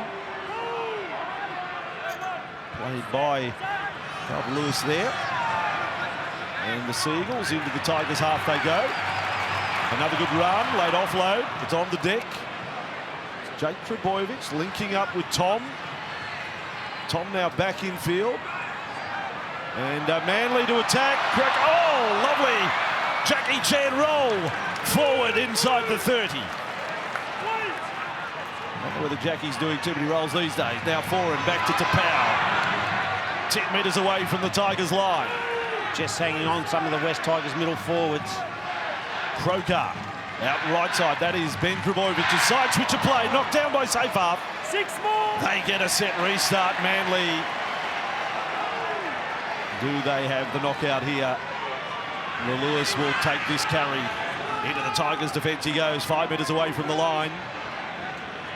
Played by Calvin Lewis there. And the Seagulls into the Tigers half they go. Another good run, late offload. It's on the deck. It's Jake Trbojevic linking up with Tom. Tom now back in field. And Manly to attack. Oh, lovely Jackie Chan roll forward inside the 30. I don't know whether Jackie's doing too many rolls these days. Now forward, back to Tapau. 10 metres away from the Tigers line. Just hanging on some of the West Tigers middle forwards. Croker out right side. That is Ben Trbojevic. Side switch of play. Knocked down by Safar. 6 more. They get a set restart. Manly. Do they have the knockout here? Lewis will take this carry. Into the Tigers defence he goes. 5 metres away from the line.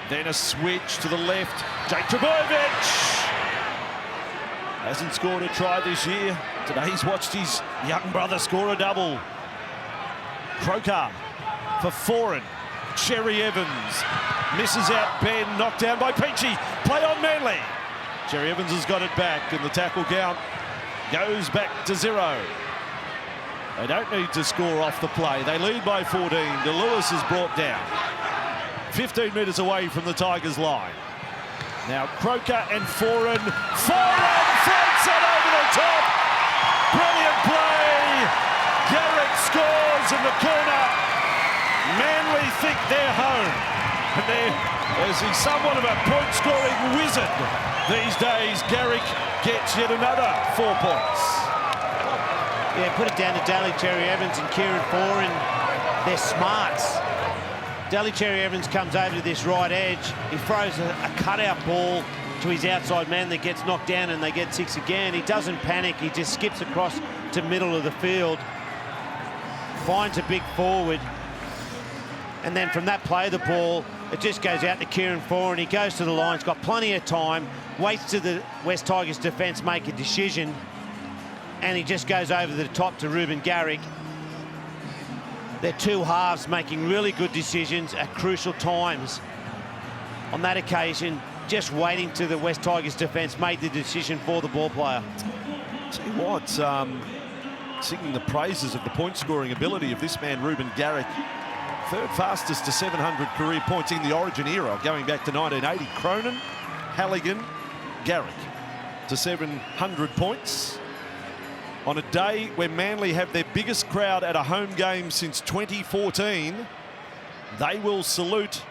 Then a switch to the left. Jake Trbojevic. Hasn't scored a try this year. Today he's watched his young brother score a double. Croker for Foran. Cherry Evans misses out Ben, knocked down by Peachy. Play on Manly. Cherry Evans has got it back, and the tackle count goes back to 0. They don't need to score off the play. They lead by 14. DeLewis is brought down. 15 metres away from the Tigers line. Now Croker and Foran. Foran floats it over the top. Brilliant play. Garrick scores in the corner. Manly think they're home. And there's somewhat of a point-scoring wizard these days. Garrick gets yet another 4 points. Yeah, put it down to Daly Cherry Evans and Kieran Foran. They're smarts. Daly Cherry Evans comes over to this right edge. He throws a cutout ball to his outside man that gets knocked down, and they get 6 again. He doesn't panic. He just skips across to middle of the field, finds a big forward, and then from that play, the ball, it just goes out to Kieran Foran. He goes to the line. He's got plenty of time, waits to the West Tigers defence make a decision, and he just goes over the top to Ruben Garrick. They're 2 halves making really good decisions at crucial times. On that occasion, just waiting to the West Tigers defence made the decision for the ball player. Tell you what, singing the praises of the point-scoring ability of this man, Ruben Garrick. 3rd fastest to 700 career points in the Origin era, going back to 1980. Cronin, Halligan, Garrick to 700 points. On a day where Manly have their biggest crowd at a home game since 2014, they will salute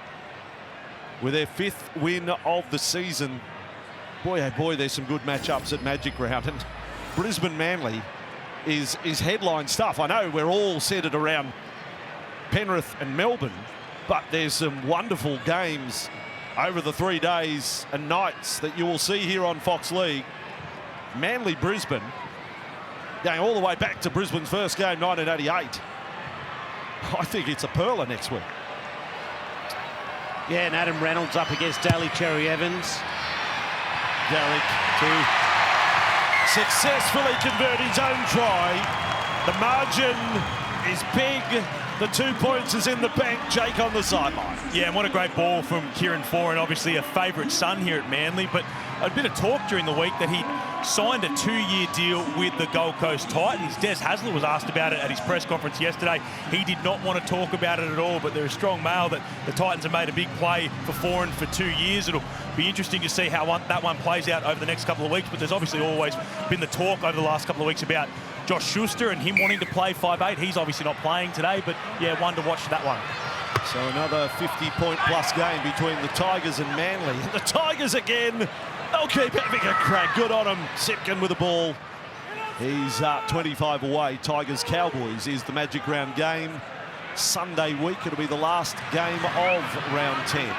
with their 5th win of the season. Boy, oh boy, there's some good matchups at Magic Round. And Brisbane Manly is headline stuff. I know we're all centred around Penrith and Melbourne, but there's some wonderful games over the 3 days and nights that you will see here on Fox League. Manly Brisbane, going all the way back to Brisbane's first game, 1988. I think it's a pearler next week. Yeah, and Adam Reynolds up against Daly Cherry Evans. Garrick to successfully convert his own try. The margin is big. The 2 points is in the bank. Jake on the sideline. Yeah, and what a great ball from Kieran Foran, obviously a favourite son here at Manly, but a bit of talk during the week that he signed a 2-year deal with the Gold Coast Titans. Des Hasler was asked about it at his press conference yesterday. He did not want to talk about it at all, but there's strong mail that the Titans have made a big play for Foran for 2 years. It'll be interesting to see how that one plays out over the next couple of weeks, but there's obviously always been the talk over the last couple of weeks about Josh Schuster and him wanting to play 5'8". He's obviously not playing today, but yeah, one to watch that one. So another 50-point-plus game between the Tigers and Manly. And the Tigers again, they'll keep having a crack. Good on them. Simpkin with the ball. He's 25 away. Tigers Cowboys is the Magic Round game. Sunday week, it'll be the last game of round 10.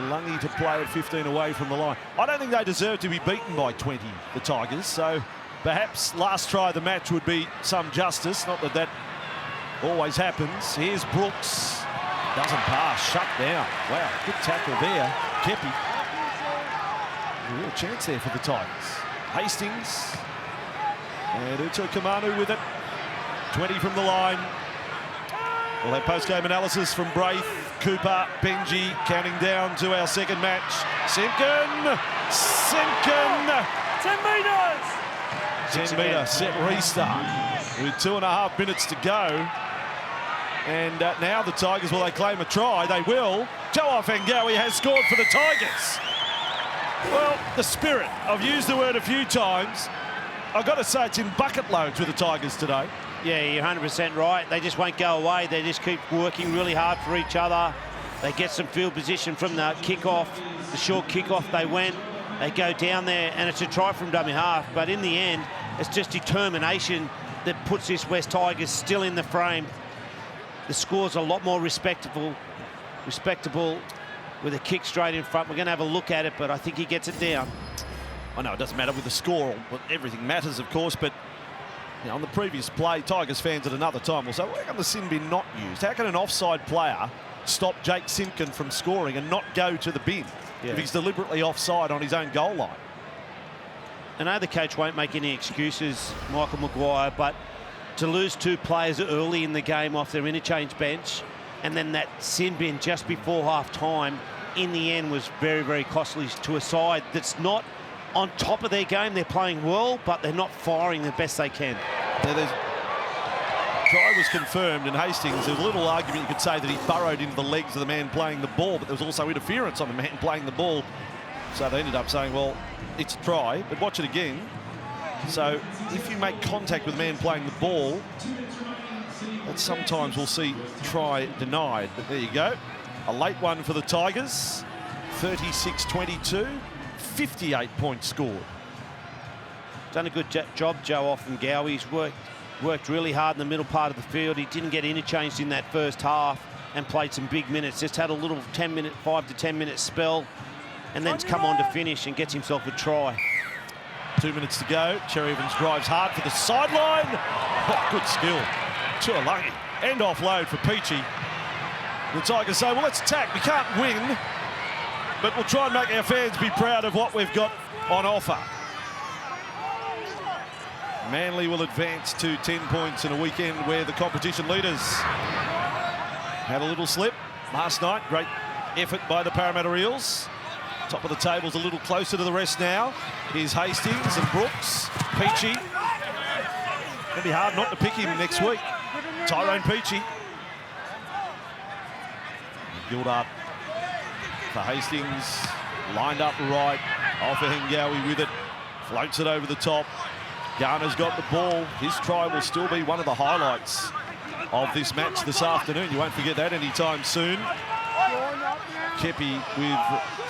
Lungi to play at 15 away from the line. I don't think they deserve to be beaten by 20, the Tigers, so perhaps last try of the match would be some justice. Not that that always happens. Here's Brooks. Doesn't pass. Shut down. Wow, good tackle there. Kepi. A real chance there for the Tigers. Hastings. And Uto Kamanu with it. 20 from the line. We'll have post-game analysis from Braith, Cooper, Benji, counting down to our second match. Simpkin! 10 metres! 10 metre set restart with 2.5 minutes to go. And now the Tigers, will they claim a try? They will. Joe Offengawi has scored for the Tigers. Well, the spirit, I've used the word a few times. I've got to say it's in bucket loads with the Tigers today. Yeah, you're 100% right. They just won't go away. They just keep working really hard for each other. They get some field position from the kickoff, the short kickoff. They went, they go down there, and it's a try from dummy half. But in the end, it's just determination that puts this West Tigers still in the frame. The score's a lot more respectable with a kick straight in front. We're going to have a look at it, but I think he gets it down. I know it doesn't matter with the score, but everything matters, of course, but you know, on the previous play, Tigers fans at another time will say, why can the sin bin not used? How can an offside player stop Jake Simpkin from scoring and not go to the bin if he's deliberately offside on his own goal line? I know the coach won't make any excuses, Michael Maguire, but to lose 2 players early in the game off their interchange bench and then that sin bin just before half-time, in the end was very, very costly to a side that's not on top of their game. They're playing well, but they're not firing the best they can. Try was confirmed in Hastings. There was a little argument you could say that he burrowed into the legs of the man playing the ball, but there was also interference on the man playing the ball. So they ended up saying, well, it's a try, but watch it again. So if you make contact with the man playing the ball, that sometimes we'll see try denied. But there you go. A late one for the Tigers. 36-22. 58 points scored. Done a good job, Joe Offengawi. He's worked really hard in the middle part of the field. He didn't get interchanged in that first half and played some big minutes. Just had a little 5 to 10 minute spell and then's come on to finish and gets himself a try. 2 minutes to go. Cherry Evans drives hard for the sideline. Oh, good skill. Tuolungi. And offload for Peachy. The Tigers say, well, let's attack. We can't win, but we'll try and make our fans be proud of what we've got on offer. Manly will advance to 10 points in a weekend where the competition leaders had a little slip last night. Great effort by the Parramatta Eels. Top of the table's a little closer to the rest now. Here's Hastings and Brooks. Peachy. It'll be hard not to pick him next week. Tyrone Peachy. Gildart for Hastings. Lined up right. Offengawi with it. Floats it over the top. Garner's got the ball. His try will still be one of the highlights of this match this afternoon. You won't forget that anytime soon. Kepi with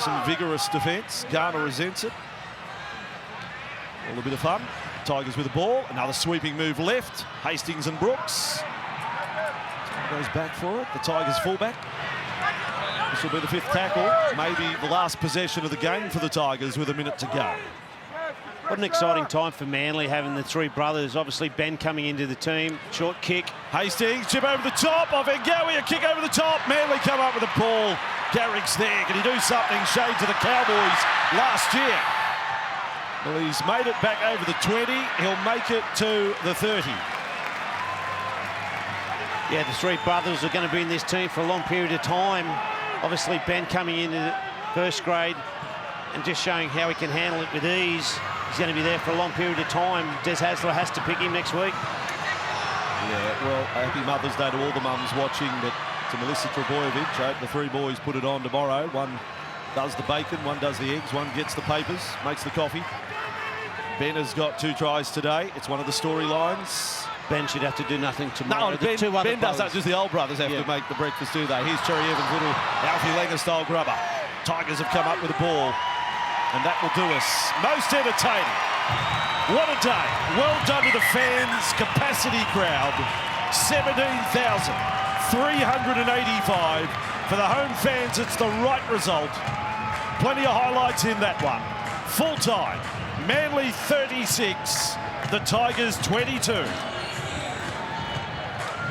some vigorous defence. Garner resents it. All a bit of fun. Tigers with the ball. Another sweeping move left. Hastings and Brooks. Goes back for it. The Tigers fullback. This will be the 5th tackle. Maybe the last possession of the game for the Tigers with a minute to go. What an exciting time for Manly, having the 3 brothers. Obviously, Ben coming into the team. Short kick. Hastings, chip over the top. Of Ngawi, a kick over the top. Manly come up with the ball. Garrick's there. Can he do something? Shades of the Cowboys last year. Well, he's made it back over the 20. He'll make it to the 30. Yeah, the 3 brothers are going to be in this team for a long period of time. Obviously, Ben coming into first grade and just showing how he can handle it with ease. He's going to be there for a long period of time. Des Hasler has to pick him next week. Yeah, well, happy Mother's Day to all the mums watching, but to Melissa Trebojevic, I hope the 3 boys put it on tomorrow. One does the bacon, one does the eggs, one gets the papers, makes the coffee. Ben has got 2 tries today. It's one of the storylines. Ben should have to do nothing tomorrow. No, Ben does that. Just the old brothers have to make the breakfast, do they? Here's Cherry Evans' little Alfie Langer-style grubber. Tigers have come up with the ball, and that will do us. Most entertaining. What a day. Well done to the fans. Capacity crowd. 17,385. For the home fans, it's the right result. Plenty of highlights in that one. Full time. Manly 36. The Tigers 22.